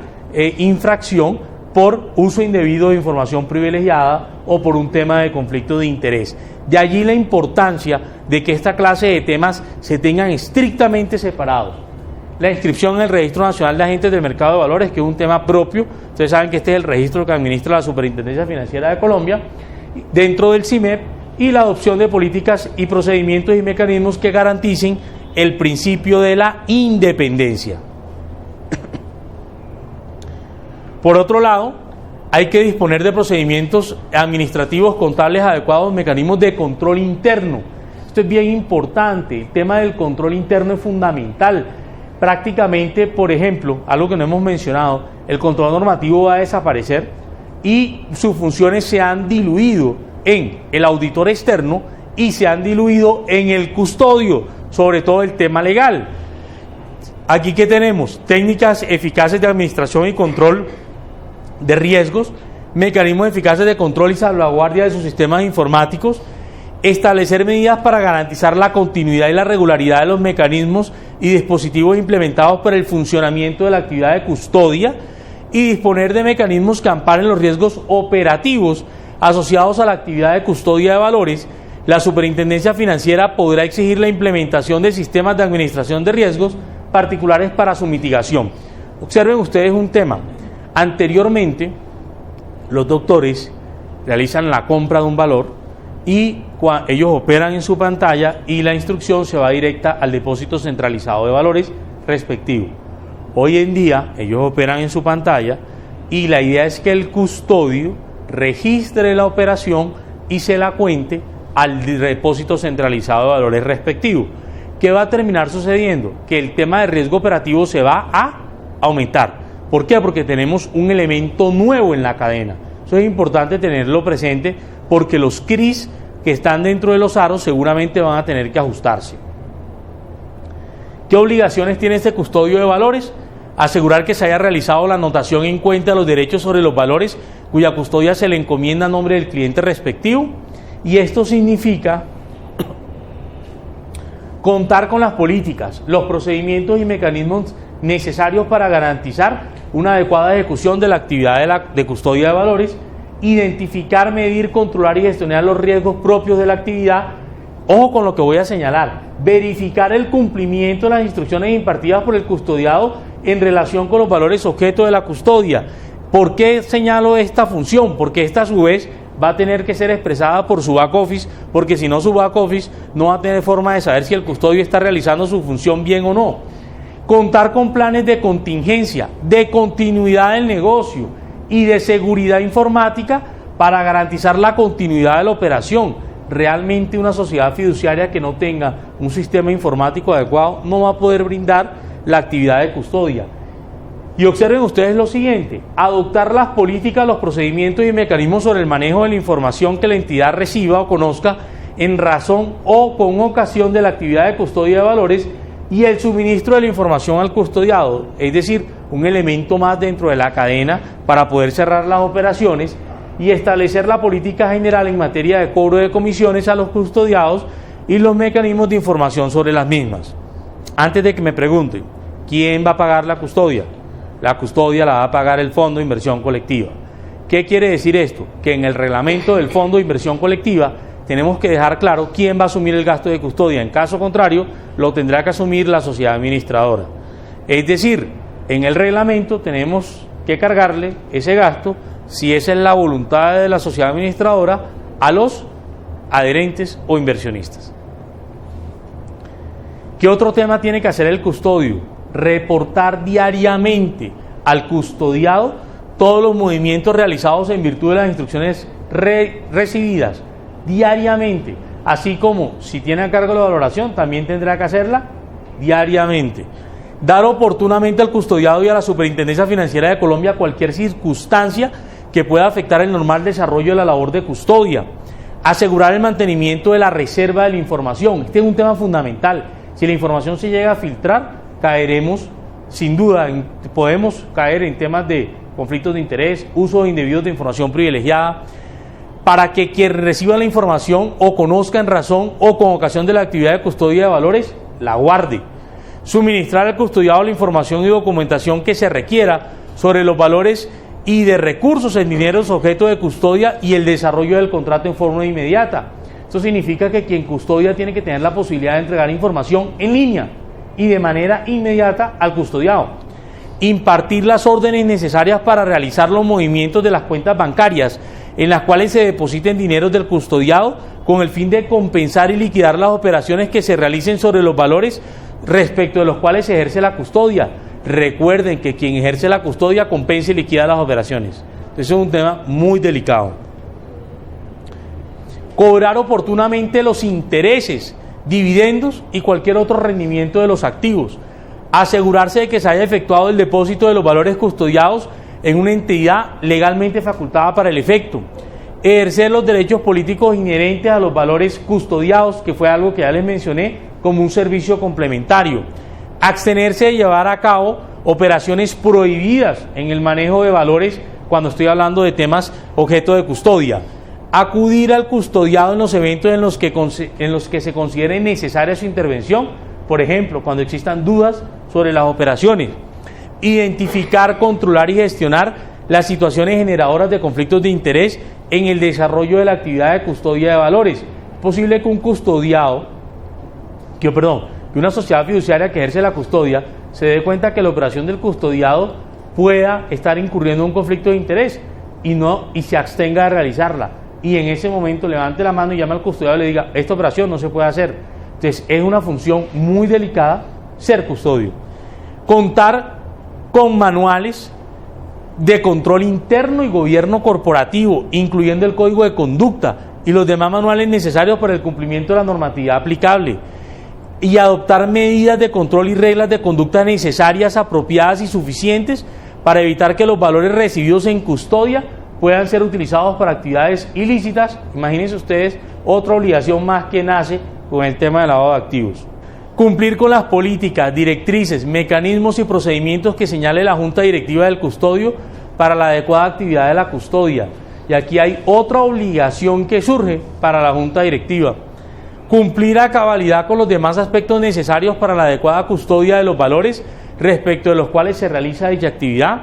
Speaker 1: infracción por uso indebido de información privilegiada o por un tema de conflicto de interés. De allí la importancia de que esta clase de temas se tengan estrictamente separados. La inscripción en el Registro Nacional de Agentes del Mercado de Valores, que es un tema propio. Ustedes saben que este es el registro que administra la Superintendencia Financiera de Colombia, dentro del CIMEP, y la adopción de políticas y procedimientos y mecanismos que garanticen el principio de la independencia. Por otro lado, hay que disponer de procedimientos administrativos, contables adecuados, mecanismos de control interno. Esto es bien importante, el tema del control interno es fundamental. Prácticamente, por ejemplo, algo que no hemos mencionado, el control normativo va a desaparecer y sus funciones se han diluido en el auditor externo y se han diluido en el custodio, sobre todo el tema legal. Aquí, ¿qué tenemos? Técnicas eficaces de administración y control de riesgos, mecanismos eficaces de control y salvaguardia de sus sistemas informáticos, establecer medidas para garantizar la continuidad y la regularidad de los mecanismos y dispositivos implementados para el funcionamiento de la actividad de custodia y disponer de mecanismos que amparen los riesgos operativos asociados a la actividad de custodia de valores. La Superintendencia Financiera podrá exigir la implementación de sistemas de administración de riesgos particulares para su mitigación. Observen ustedes un tema. Anteriormente, los doctores realizan la compra de un valor y ellos operan en su pantalla y la instrucción se va directa al depósito centralizado de valores respectivo. Hoy en día, ellos operan en su pantalla y la idea es que el custodio registre la operación y se la cuente al depósito centralizado de valores respectivo. ¿Qué va a terminar sucediendo? Que el tema de riesgo operativo se va a aumentar. ¿Por qué? Porque tenemos un elemento nuevo en la cadena. Eso es importante tenerlo presente porque los CRIs que están dentro de los aros seguramente van a tener que ajustarse. ¿Qué obligaciones tiene este custodio de valores? Asegurar que se haya realizado la anotación en cuenta de los derechos sobre los valores cuya custodia se le encomienda a nombre del cliente respectivo. Y esto significa contar con las políticas, los procedimientos y mecanismos necesarios para garantizar una adecuada ejecución de la actividad de custodia de valores, identificar, medir, controlar y gestionar los riesgos propios de la actividad. Ojo con lo que voy a señalar, verificar el cumplimiento de las instrucciones impartidas por el custodiado en relación con los valores objeto de la custodia. ¿Por qué señalo esta función? Porque esta a su vez va a tener que ser expresada por su back office, porque si no su back office no va a tener forma de saber si el custodio está realizando su función bien o no. Contar con planes de contingencia, de continuidad del negocio y de seguridad informática para garantizar la continuidad de la operación. Realmente una sociedad fiduciaria que no tenga un sistema informático adecuado no va a poder brindar la actividad de custodia. Y observen ustedes lo siguiente: adoptar las políticas, los procedimientos y mecanismos sobre el manejo de la información que la entidad reciba o conozca en razón o con ocasión de la actividad de custodia de valores y el suministro de la información al custodiado, es decir, un elemento más dentro de la cadena para poder cerrar las operaciones, y establecer la política general en materia de cobro de comisiones a los custodiados y los mecanismos de información sobre las mismas. Antes de que me pregunten, ¿quién va a pagar la custodia? La custodia la va a pagar el Fondo de Inversión Colectiva. ¿Qué quiere decir esto? Que en el reglamento del Fondo de Inversión Colectiva tenemos que dejar claro quién va a asumir el gasto de custodia. En caso contrario, lo tendrá que asumir la sociedad administradora. Es decir, en el reglamento tenemos que cargarle ese gasto, si esa es la voluntad de la sociedad administradora, a los adherentes o inversionistas. ¿Qué otro tema tiene que hacer el custodio? Reportar diariamente al custodiado todos los movimientos realizados en virtud de las instrucciones recibidas diariamente, así como si tiene a cargo la valoración, también tendrá que hacerla diariamente. Dar oportunamente al custodiado y a la Superintendencia Financiera de Colombia cualquier circunstancia que pueda afectar el normal desarrollo de la labor de custodia. Asegurar el mantenimiento de la reserva de la información. Este es un tema fundamental. Si la información se llega a filtrar, caeremos, sin duda, podemos caer en temas de conflictos de interés, uso indebido de información privilegiada, para que quien reciba la información o conozca en razón o con ocasión de la actividad de custodia de valores, la guarde. Suministrar al custodiado la información y documentación que se requiera sobre los valores y de recursos en dineros objeto de custodia y el desarrollo del contrato en forma inmediata. Esto significa que quien custodia tiene que tener la posibilidad de entregar información en línea y de manera inmediata al custodiado. Impartir las órdenes necesarias para realizar los movimientos de las cuentas bancarias en las cuales se depositen dineros del custodiado con el fin de compensar y liquidar las operaciones que se realicen sobre los valores respecto de los cuales se ejerce la custodia. Recuerden que quien ejerce la custodia compensa y liquida las operaciones. Entonces es un tema muy delicado. Cobrar oportunamente los intereses, dividendos y cualquier otro rendimiento de los activos. Asegurarse de que se haya efectuado el depósito de los valores custodiados en una entidad legalmente facultada para el efecto. Ejercer los derechos políticos inherentes a los valores custodiados, que fue algo que ya les mencioné, como un servicio complementario. Abstenerse de llevar a cabo operaciones prohibidas en el manejo de valores cuando estoy hablando de temas objeto de custodia. Acudir al custodiado en los eventos en los que se considere necesaria su intervención, por ejemplo, cuando existan dudas sobre las operaciones. Identificar, controlar y gestionar las situaciones generadoras de conflictos de interés en el desarrollo de la actividad de custodia de valores. Es posible que que una sociedad fiduciaria que ejerce la custodia se dé cuenta que la operación del custodiado pueda estar incurriendo en un conflicto de interés y se abstenga de realizarla. Y en ese momento levante la mano y llame al custodiado y le diga, esta operación no se puede hacer. Entonces es una función muy delicada ser custodio. Contar con manuales de control interno y gobierno corporativo, incluyendo el código de conducta y los demás manuales necesarios para el cumplimiento de la normatividad aplicable. Y adoptar medidas de control y reglas de conducta necesarias, apropiadas y suficientes para evitar que los valores recibidos en custodia puedan ser utilizados para actividades ilícitas. Imagínense ustedes otra obligación más que nace con el tema del lavado de activos. Cumplir con las políticas, directrices, mecanismos y procedimientos que señale la Junta Directiva del Custodio para la adecuada actividad de la custodia. Y aquí hay otra obligación que surge para la Junta Directiva. Cumplir a cabalidad con los demás aspectos necesarios para la adecuada custodia de los valores respecto de los cuales se realiza dicha actividad.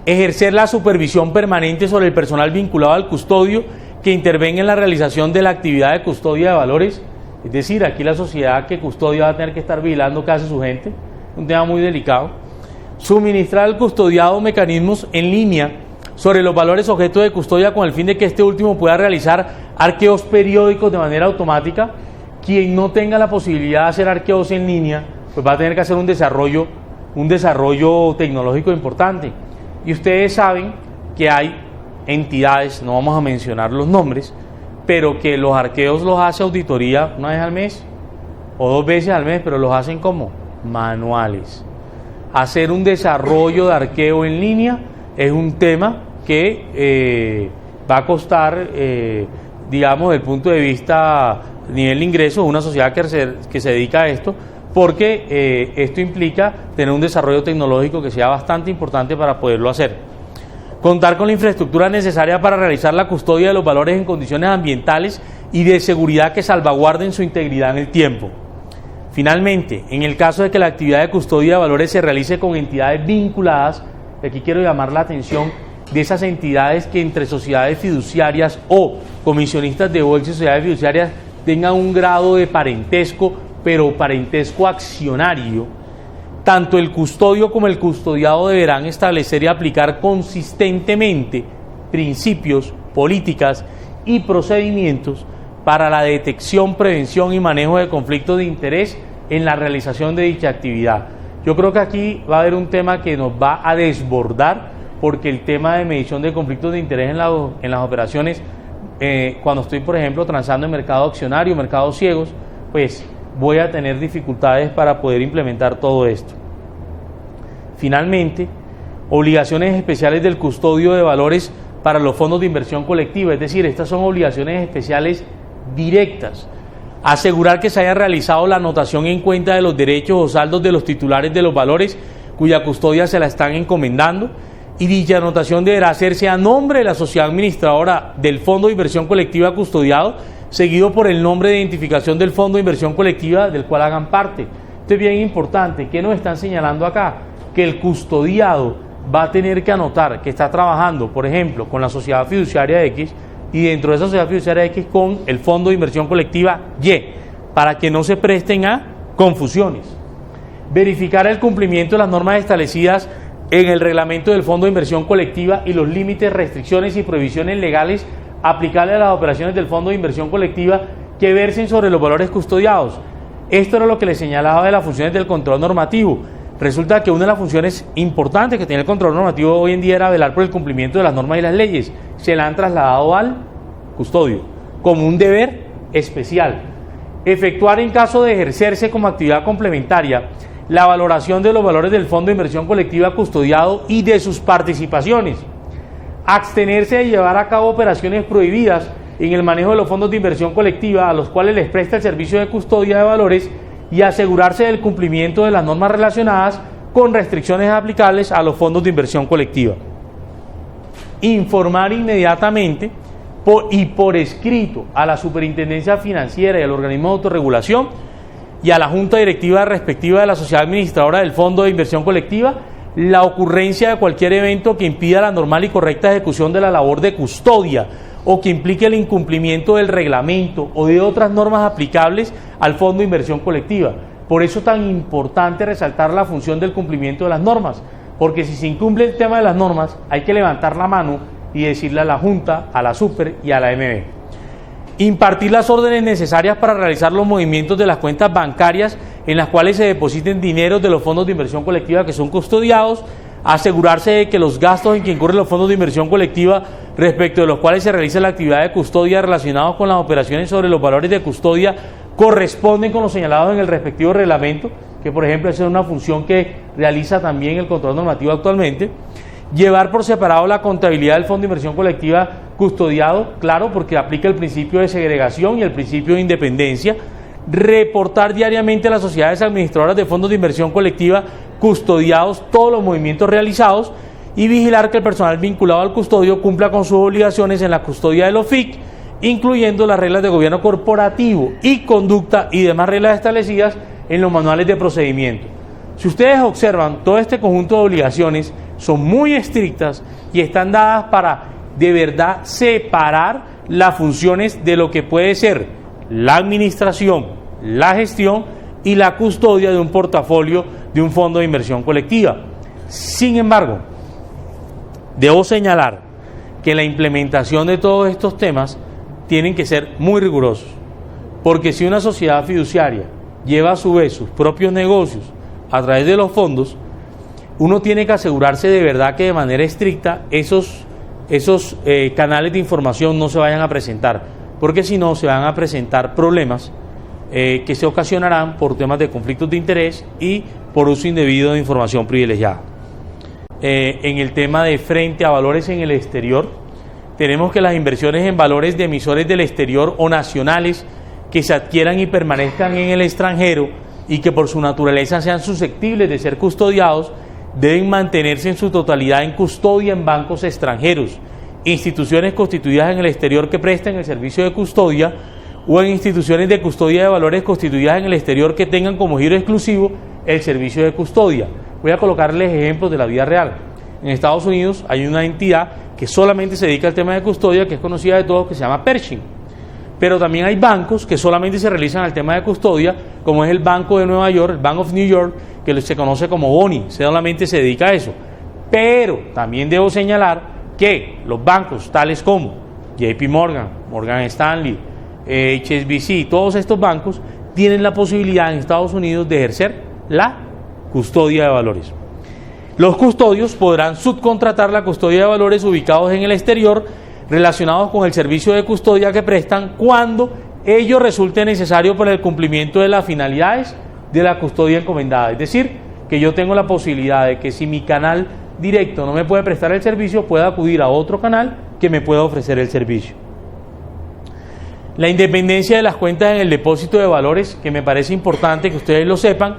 Speaker 1: Ejercer la supervisión permanente sobre el personal vinculado al custodio que intervenga en la realización de la actividad de custodia de valores. Es decir, aquí la sociedad que custodia va a tener que estar vigilando qué hace su gente, un tema muy delicado. Suministrar al custodiado mecanismos en línea sobre los valores objeto de custodia con el fin de que este último pueda realizar arqueos periódicos de manera automática. Quien no tenga la posibilidad de hacer arqueos en línea, pues va a tener que hacer un desarrollo tecnológico importante. Y ustedes saben que hay entidades, no vamos a mencionar los nombres, pero que los arqueos los hace auditoría una vez al mes o 2 veces al mes, pero los hacen como manuales. Hacer un desarrollo de arqueo en línea es un tema que va a costar, digamos, desde el punto de vista nivel de ingreso, una sociedad que se dedica a esto, porque esto implica tener un desarrollo tecnológico que sea bastante importante para poderlo hacer. Contar con la infraestructura necesaria para realizar la custodia de los valores en condiciones ambientales y de seguridad que salvaguarden su integridad en el tiempo. Finalmente, en el caso de que la actividad de custodia de valores se realice con entidades vinculadas, aquí quiero llamar la atención de esas entidades que entre sociedades fiduciarias o comisionistas de bolsa y sociedades fiduciarias tengan un grado de parentesco, pero parentesco accionario. Tanto el custodio como el custodiado deberán establecer y aplicar consistentemente principios, políticas y procedimientos para la detección, prevención y manejo de conflictos de interés en la realización de dicha actividad. Yo creo que aquí va a haber un tema que nos va a desbordar, porque el tema de medición de conflictos de interés en las operaciones cuando estoy, por ejemplo, transando en mercado accionario, mercados ciegos, pues voy a tener dificultades para poder implementar todo esto. Finalmente, obligaciones especiales del custodio de valores para los fondos de inversión colectiva, es decir, estas son obligaciones especiales directas. Asegurar que se haya realizado la anotación en cuenta de los derechos o saldos de los titulares de los valores cuya custodia se la están encomendando, y dicha anotación deberá hacerse a nombre de la sociedad administradora del fondo de inversión colectiva custodiado, seguido por el nombre de identificación del fondo de inversión colectiva del cual hagan parte. Esto es bien importante. ¿Qué nos están señalando acá? Que el custodiado va a tener que anotar que está trabajando, por ejemplo, con la sociedad fiduciaria X, y dentro de esa sociedad fiduciaria X con el fondo de inversión colectiva Y, para que no se presten a confusiones. Verificar el cumplimiento de las normas establecidas en el reglamento del fondo de inversión colectiva y los límites, restricciones y prohibiciones legales aplicables a las operaciones del fondo de inversión colectiva que versen sobre los valores custodiados. Esto era lo que les señalaba de las funciones del control normativo. Resulta que una de las funciones importantes que tiene el control normativo hoy en día era velar por el cumplimiento de las normas y las leyes. Se la han trasladado al custodio como un deber especial. Efectuar, en caso de ejercerse como actividad complementaria, la valoración de los valores del fondo de inversión colectiva custodiado y de sus participaciones. Abstenerse de llevar a cabo operaciones prohibidas en el manejo de los fondos de inversión colectiva a los cuales les presta el servicio de custodia de valores, y asegurarse del cumplimiento de las normas relacionadas con restricciones aplicables a los fondos de inversión colectiva. Informar inmediatamente y por escrito a la Superintendencia Financiera y al organismo de autorregulación y a la Junta Directiva respectiva de la sociedad administradora del fondo de inversión colectiva la ocurrencia de cualquier evento que impida la normal y correcta ejecución de la labor de custodia o que implique el incumplimiento del reglamento o de otras normas aplicables al fondo de inversión colectiva. Por eso es tan importante resaltar la función del cumplimiento de las normas, porque si se incumple el tema de las normas, hay que levantar la mano y decirle a la Junta, a la Super y a la MB. Impartir las órdenes necesarias para realizar los movimientos de las cuentas bancarias en las cuales se depositen dineros de los fondos de inversión colectiva que son custodiados, asegurarse de que los gastos en que incurren los fondos de inversión colectiva respecto de los cuales se realiza la actividad de custodia relacionados con las operaciones sobre los valores de custodia corresponden con los señalados en el respectivo reglamento, que por ejemplo esa es una función que realiza también el control normativo actualmente. Llevar por separado la contabilidad del fondo de inversión colectiva custodiado, claro, porque aplica el principio de segregación y el principio de independencia. Reportar diariamente a las sociedades administradoras de fondos de inversión colectiva custodiados todos los movimientos realizados y vigilar que el personal vinculado al custodio cumpla con sus obligaciones en la custodia de los FIC, incluyendo las reglas de gobierno corporativo y conducta y demás reglas establecidas en los manuales de procedimiento. Si ustedes observan, todo este conjunto de obligaciones son muy estrictas y están dadas para de verdad separar las funciones de lo que puede ser la administración, la gestión y la custodia de un portafolio de un fondo de inversión colectiva. Sin embargo, debo señalar que la implementación de todos estos temas tienen que ser muy rigurosos, porque si una sociedad fiduciaria lleva a su vez sus propios negocios a través de los fondos, uno tiene que asegurarse de verdad que de manera estricta esos canales de información no se vayan a presentar, porque si no se van a presentar problemas que se ocasionarán por temas de conflictos de interés y por uso indebido de información privilegiada. En el tema de frente a valores en el exterior, tenemos que las inversiones en valores de emisores del exterior o nacionales que se adquieran y permanezcan en el extranjero y que por su naturaleza sean susceptibles de ser custodiados, deben mantenerse en su totalidad en custodia en bancos extranjeros, instituciones constituidas en el exterior que presten el servicio de custodia o en instituciones de custodia de valores constituidas en el exterior que tengan como giro exclusivo el servicio de custodia. Voy a colocarles ejemplos de la vida real. En Estados Unidos hay una entidad que solamente se dedica al tema de custodia, que es conocida de todos, que se llama Pershing. Pero también hay bancos que solamente se realizan al tema de custodia, como es el Banco de Nueva York, el Bank of New York, que se conoce como BONY, solamente se dedica a eso. Pero también debo señalar que los bancos tales como JP Morgan, Morgan Stanley, HSBC, todos estos bancos tienen la posibilidad en Estados Unidos de ejercer la custodia de valores. Los custodios podrán subcontratar la custodia de valores ubicados en el exterior, relacionados con el servicio de custodia que prestan cuando ello resulte necesario para el cumplimiento de las finalidades de la custodia encomendada. Es decir, que yo tengo la posibilidad de que si mi canal directo no me puede prestar el servicio, pueda acudir a otro canal que me pueda ofrecer el servicio. La independencia de las cuentas en el depósito de valores, que me parece importante que ustedes lo sepan.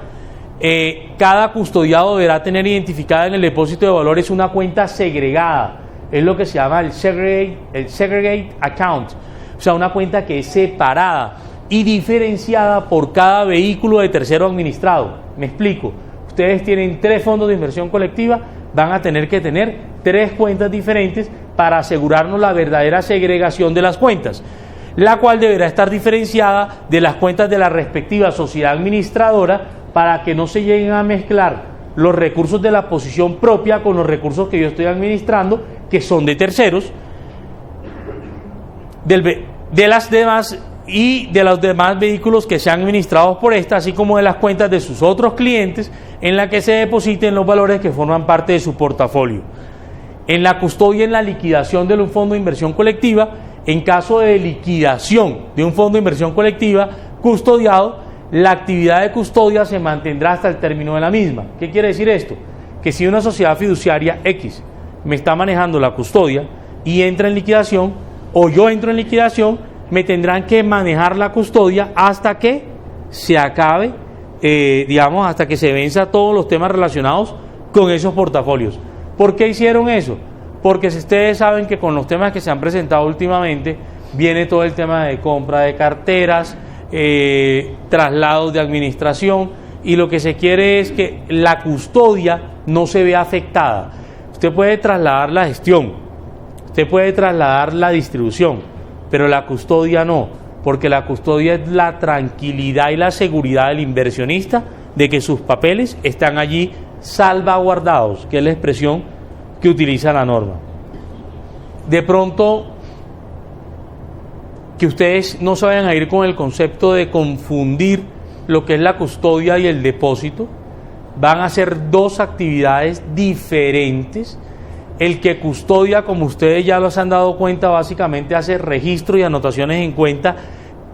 Speaker 1: Cada custodiado deberá tener identificada en el depósito de valores una cuenta segregada. Es lo que se llama el segregate account, o sea, una cuenta que es separada y diferenciada por cada vehículo de tercero administrado. Me explico. Ustedes tienen 3 fondos de inversión colectiva, van a tener que tener 3 cuentas diferentes para asegurarnos la verdadera segregación de las cuentas, la cual deberá estar diferenciada de las cuentas de la respectiva sociedad administradora para que no se lleguen a mezclar los recursos de la posición propia con los recursos que yo estoy administrando, que son de terceros, de las demás y de los demás vehículos que sean administrados por esta, así como de las cuentas de sus otros clientes en la que se depositen los valores que forman parte de su portafolio. En la custodia y en la liquidación de un fondo de inversión colectiva, en caso de liquidación de un fondo de inversión colectiva custodiado, la actividad de custodia se mantendrá hasta el término de la misma. ¿Qué quiere decir esto? Que si una sociedad fiduciaria X me está manejando la custodia y entra en liquidación, o yo entro en liquidación, me tendrán que manejar la custodia hasta que se acabe, hasta que se venza todos los temas relacionados con esos portafolios. ¿Por qué hicieron eso? Porque si ustedes saben que con los temas que se han presentado últimamente, viene todo el tema de compra de carteras, traslados de administración, y lo que se quiere es que la custodia no se vea afectada. Usted puede trasladar la gestión, usted puede trasladar la distribución, pero la custodia no, porque la custodia es la tranquilidad y la seguridad del inversionista de que sus papeles están allí salvaguardados, que es la expresión que utiliza la norma. De pronto, que ustedes no se vayan a ir con el concepto de confundir lo que es la custodia y el depósito. Van a ser 2 actividades diferentes. El que custodia, como ustedes ya los han dado cuenta, básicamente hace registro y anotaciones en cuenta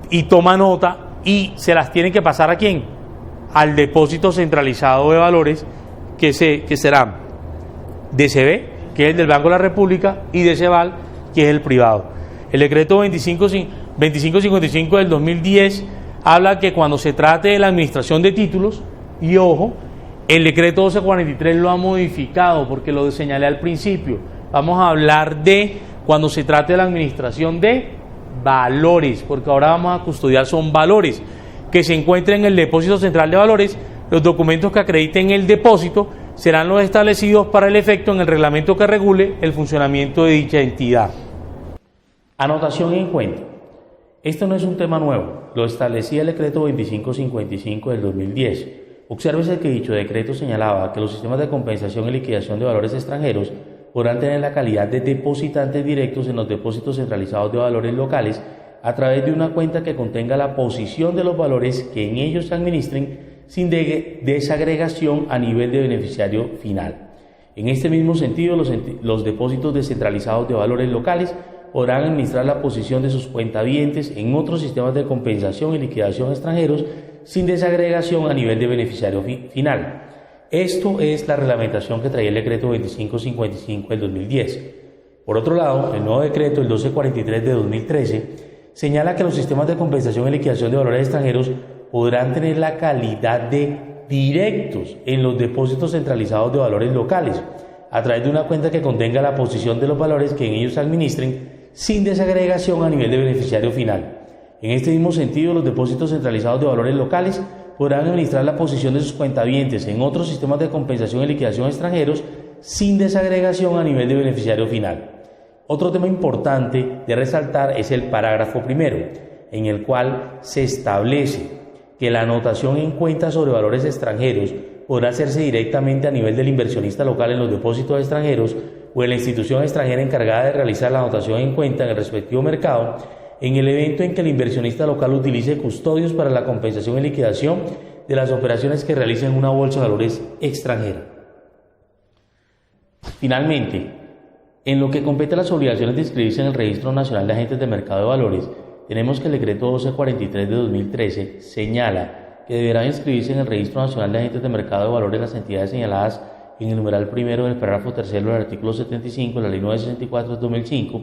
Speaker 1: y toma nota, y se las tiene que pasar ¿a quién? Al depósito centralizado de valores, que será DCB, que es el del Banco de la República, y DCVAL, que es el privado. El decreto 2555 del 2010 habla que cuando se trate de la administración de títulos, y ojo, el decreto 1243 lo ha modificado porque lo señalé al principio. Vamos a hablar de cuando se trate de la administración de valores, porque ahora vamos a custodiar son valores que se encuentren en el depósito central de valores. Los documentos que acrediten el depósito serán los establecidos para el efecto en el reglamento que regule el funcionamiento de dicha entidad. Anotación en cuenta. Esto no es un tema nuevo, lo establecía el decreto 2555 del 2010. Obsérvese que dicho decreto señalaba que los sistemas de compensación y liquidación de valores extranjeros podrán tener la calidad de depositantes directos en los depósitos centralizados de valores locales a través de una cuenta que contenga la posición de los valores que en ellos se administren sin desagregación a nivel de beneficiario final. En este mismo sentido, los depósitos descentralizados de valores locales podrán administrar la posición de sus cuentavientes en otros sistemas de compensación y liquidación extranjeros sin desagregación a nivel de beneficiario final. Esto es la reglamentación que traía el decreto 2555 del 2010. Por otro lado, el nuevo decreto, el 1243 de 2013, señala que los sistemas de compensación y liquidación de valores extranjeros podrán tener la calidad de directos en los depósitos centralizados de valores locales, a través de una cuenta que contenga la posición de los valores que en ellos se administren, sin desagregación a nivel de beneficiario final. En este mismo sentido, los depósitos centralizados de valores locales podrán administrar la posición de sus cuentavientes en otros sistemas de compensación y liquidación extranjeros sin desagregación a nivel de beneficiario final. Otro tema importante de resaltar es el parágrafo primero, en el cual se establece que la anotación en cuentas sobre valores extranjeros podrá hacerse directamente a nivel del inversionista local en los depósitos extranjeros o en la institución extranjera encargada de realizar la anotación en cuenta en el respectivo mercado, en el evento en que el inversionista local utilice custodios para la compensación y liquidación de las operaciones que realice en una bolsa de valores extranjera. Finalmente, En lo que compete a las obligaciones de inscribirse en el Registro Nacional de Agentes de Mercado de Valores, tenemos que el decreto 1243 de 2013 señala que deberán inscribirse en el Registro Nacional de Agentes de Mercado de Valores las entidades señaladas en el numeral primero del párrafo tercero del artículo 75 de la Ley 964 de 2005,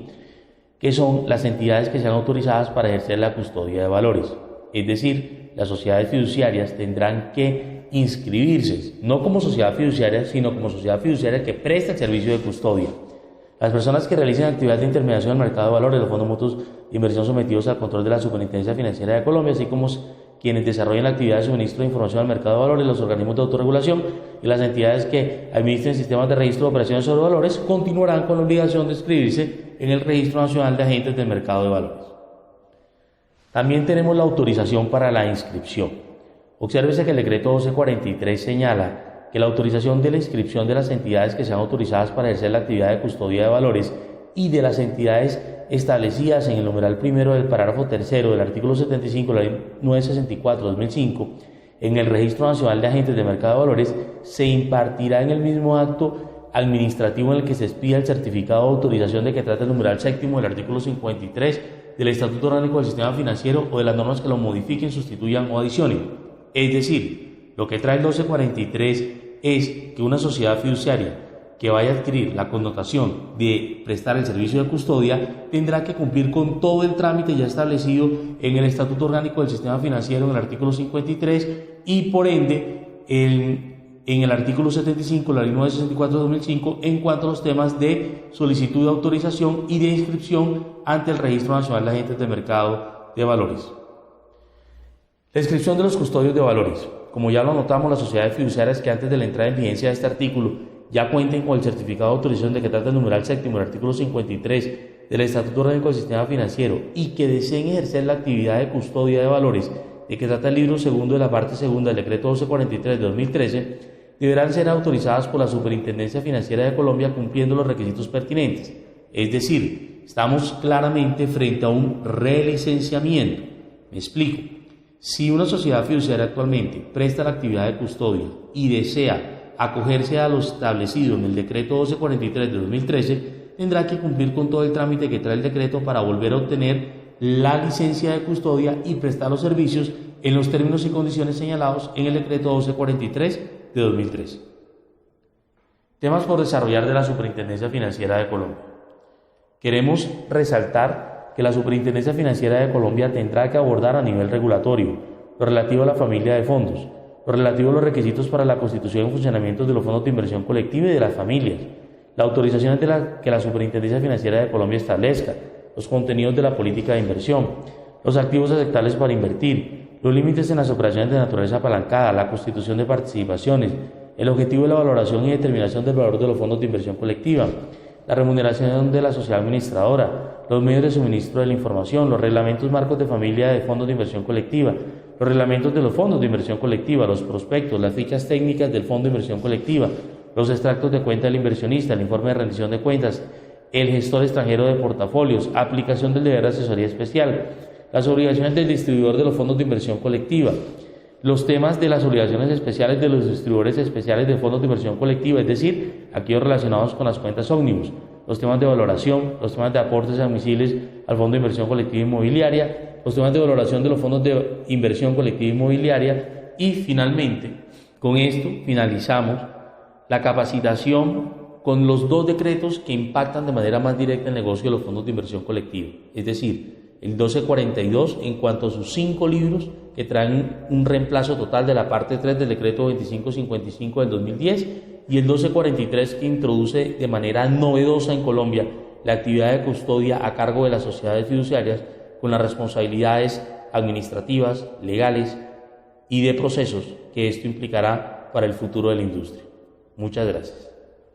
Speaker 1: que son las entidades que sean autorizadas para ejercer la custodia de valores. Es decir, las sociedades fiduciarias tendrán que inscribirse, no como sociedad fiduciaria, sino como sociedad fiduciaria que presta el servicio de custodia. Las personas que realicen actividades de intermediación del mercado de valores, los fondos mutuos de inversión sometidos al control de la Superintendencia Financiera de Colombia, así como quienes desarrollen la actividad de suministro de información al mercado de valores, los organismos de autorregulación y las entidades que administren sistemas de registro de operaciones sobre valores, continuarán con la obligación de inscribirse en el Registro Nacional de Agentes del Mercado de Valores. También tenemos la autorización para la inscripción. Obsérvese que el decreto 1243 señala que la autorización de la inscripción de las entidades que sean autorizadas para ejercer la actividad de custodia de valores y de las entidades establecidas en el numeral primero del párrafo tercero del artículo 75 de la Ley 964 de 2005 en el Registro Nacional de Agentes de Mercado de Valores se impartirá en el mismo acto administrativo en el que se expida el certificado de autorización de que trata el numeral séptimo del artículo 53 del Estatuto Orgánico del Sistema Financiero o de las normas que lo modifiquen, sustituyan o adicionen. Es decir, lo que trae el 1243 es que una sociedad fiduciaria que vaya a adquirir la connotación de prestar el servicio de custodia tendrá que cumplir con todo el trámite ya establecido en el Estatuto Orgánico del Sistema Financiero en el artículo 53 y por ende en el artículo 75 de la Ley 964 de 2005 en cuanto a los temas de solicitud de autorización y de inscripción ante el Registro Nacional de Agentes de Mercado de Valores. La inscripción de los custodios de valores. Como ya lo anotamos, las sociedades fiduciarias que antes de la entrada en vigencia de este artículo ya cuenten con el certificado de autorización de que trata el numeral séptimo del artículo 53 del Estatuto Orgánico del Sistema Financiero y que deseen ejercer la actividad de custodia de valores de que trata el libro segundo de la parte segunda del decreto 1243 de 2013, deberán ser autorizadas por la Superintendencia Financiera de Colombia cumpliendo los requisitos pertinentes. Es decir, estamos claramente frente a un relicenciamiento. Me explico. Si una sociedad fiduciaria actualmente presta la actividad de custodia y desea acogerse a lo establecido en el decreto 1243 de 2013, tendrá que cumplir con todo el trámite que trae el decreto para volver a obtener la licencia de custodia y prestar los servicios en los términos y condiciones señalados en el decreto 1243 de 2013. Temas por desarrollar de la Superintendencia Financiera de Colombia. Queremos resaltar que la Superintendencia Financiera de Colombia tendrá que abordar a nivel regulatorio lo relativo a la familia de fondos, lo relativo a los requisitos para la constitución y funcionamiento de los fondos de inversión colectiva y de las familias, la autorización que la Superintendencia Financiera de Colombia establezca, los contenidos de la política de inversión, los activos aceptables para invertir, los límites en las operaciones de naturaleza apalancada, la constitución de participaciones, el objetivo de la valoración y determinación del valor de los fondos de inversión colectiva, la remuneración de la sociedad administradora, los medios de suministro de la información, los reglamentos marcos de familia de fondos de inversión colectiva, los reglamentos de los fondos de inversión colectiva, los prospectos, las fichas técnicas del fondo de inversión colectiva, los extractos de cuenta del inversionista, el informe de rendición de cuentas, el gestor extranjero de portafolios, aplicación del deber de asesoría especial, las obligaciones del distribuidor de los fondos de inversión colectiva, los temas de las obligaciones especiales de los distribuidores especiales de fondos de inversión colectiva, es decir, aquellos relacionados con las cuentas ómnibus, los temas de valoración, los temas de aportes admisibles al fondo de inversión colectiva inmobiliaria, los temas de valoración de los fondos de inversión colectiva inmobiliaria y finalmente, con esto finalizamos la capacitación con los dos decretos que impactan de manera más directa el negocio de los fondos de inversión colectiva, es decir, el 1242 en cuanto a sus 5 libros que traen un reemplazo total de la parte 3 del decreto 2555 del 2010 y el 1243 que introduce de manera novedosa en Colombia la actividad de custodia a cargo de las sociedades fiduciarias con las responsabilidades administrativas, legales y de procesos que esto implicará para el futuro de la industria. Muchas gracias.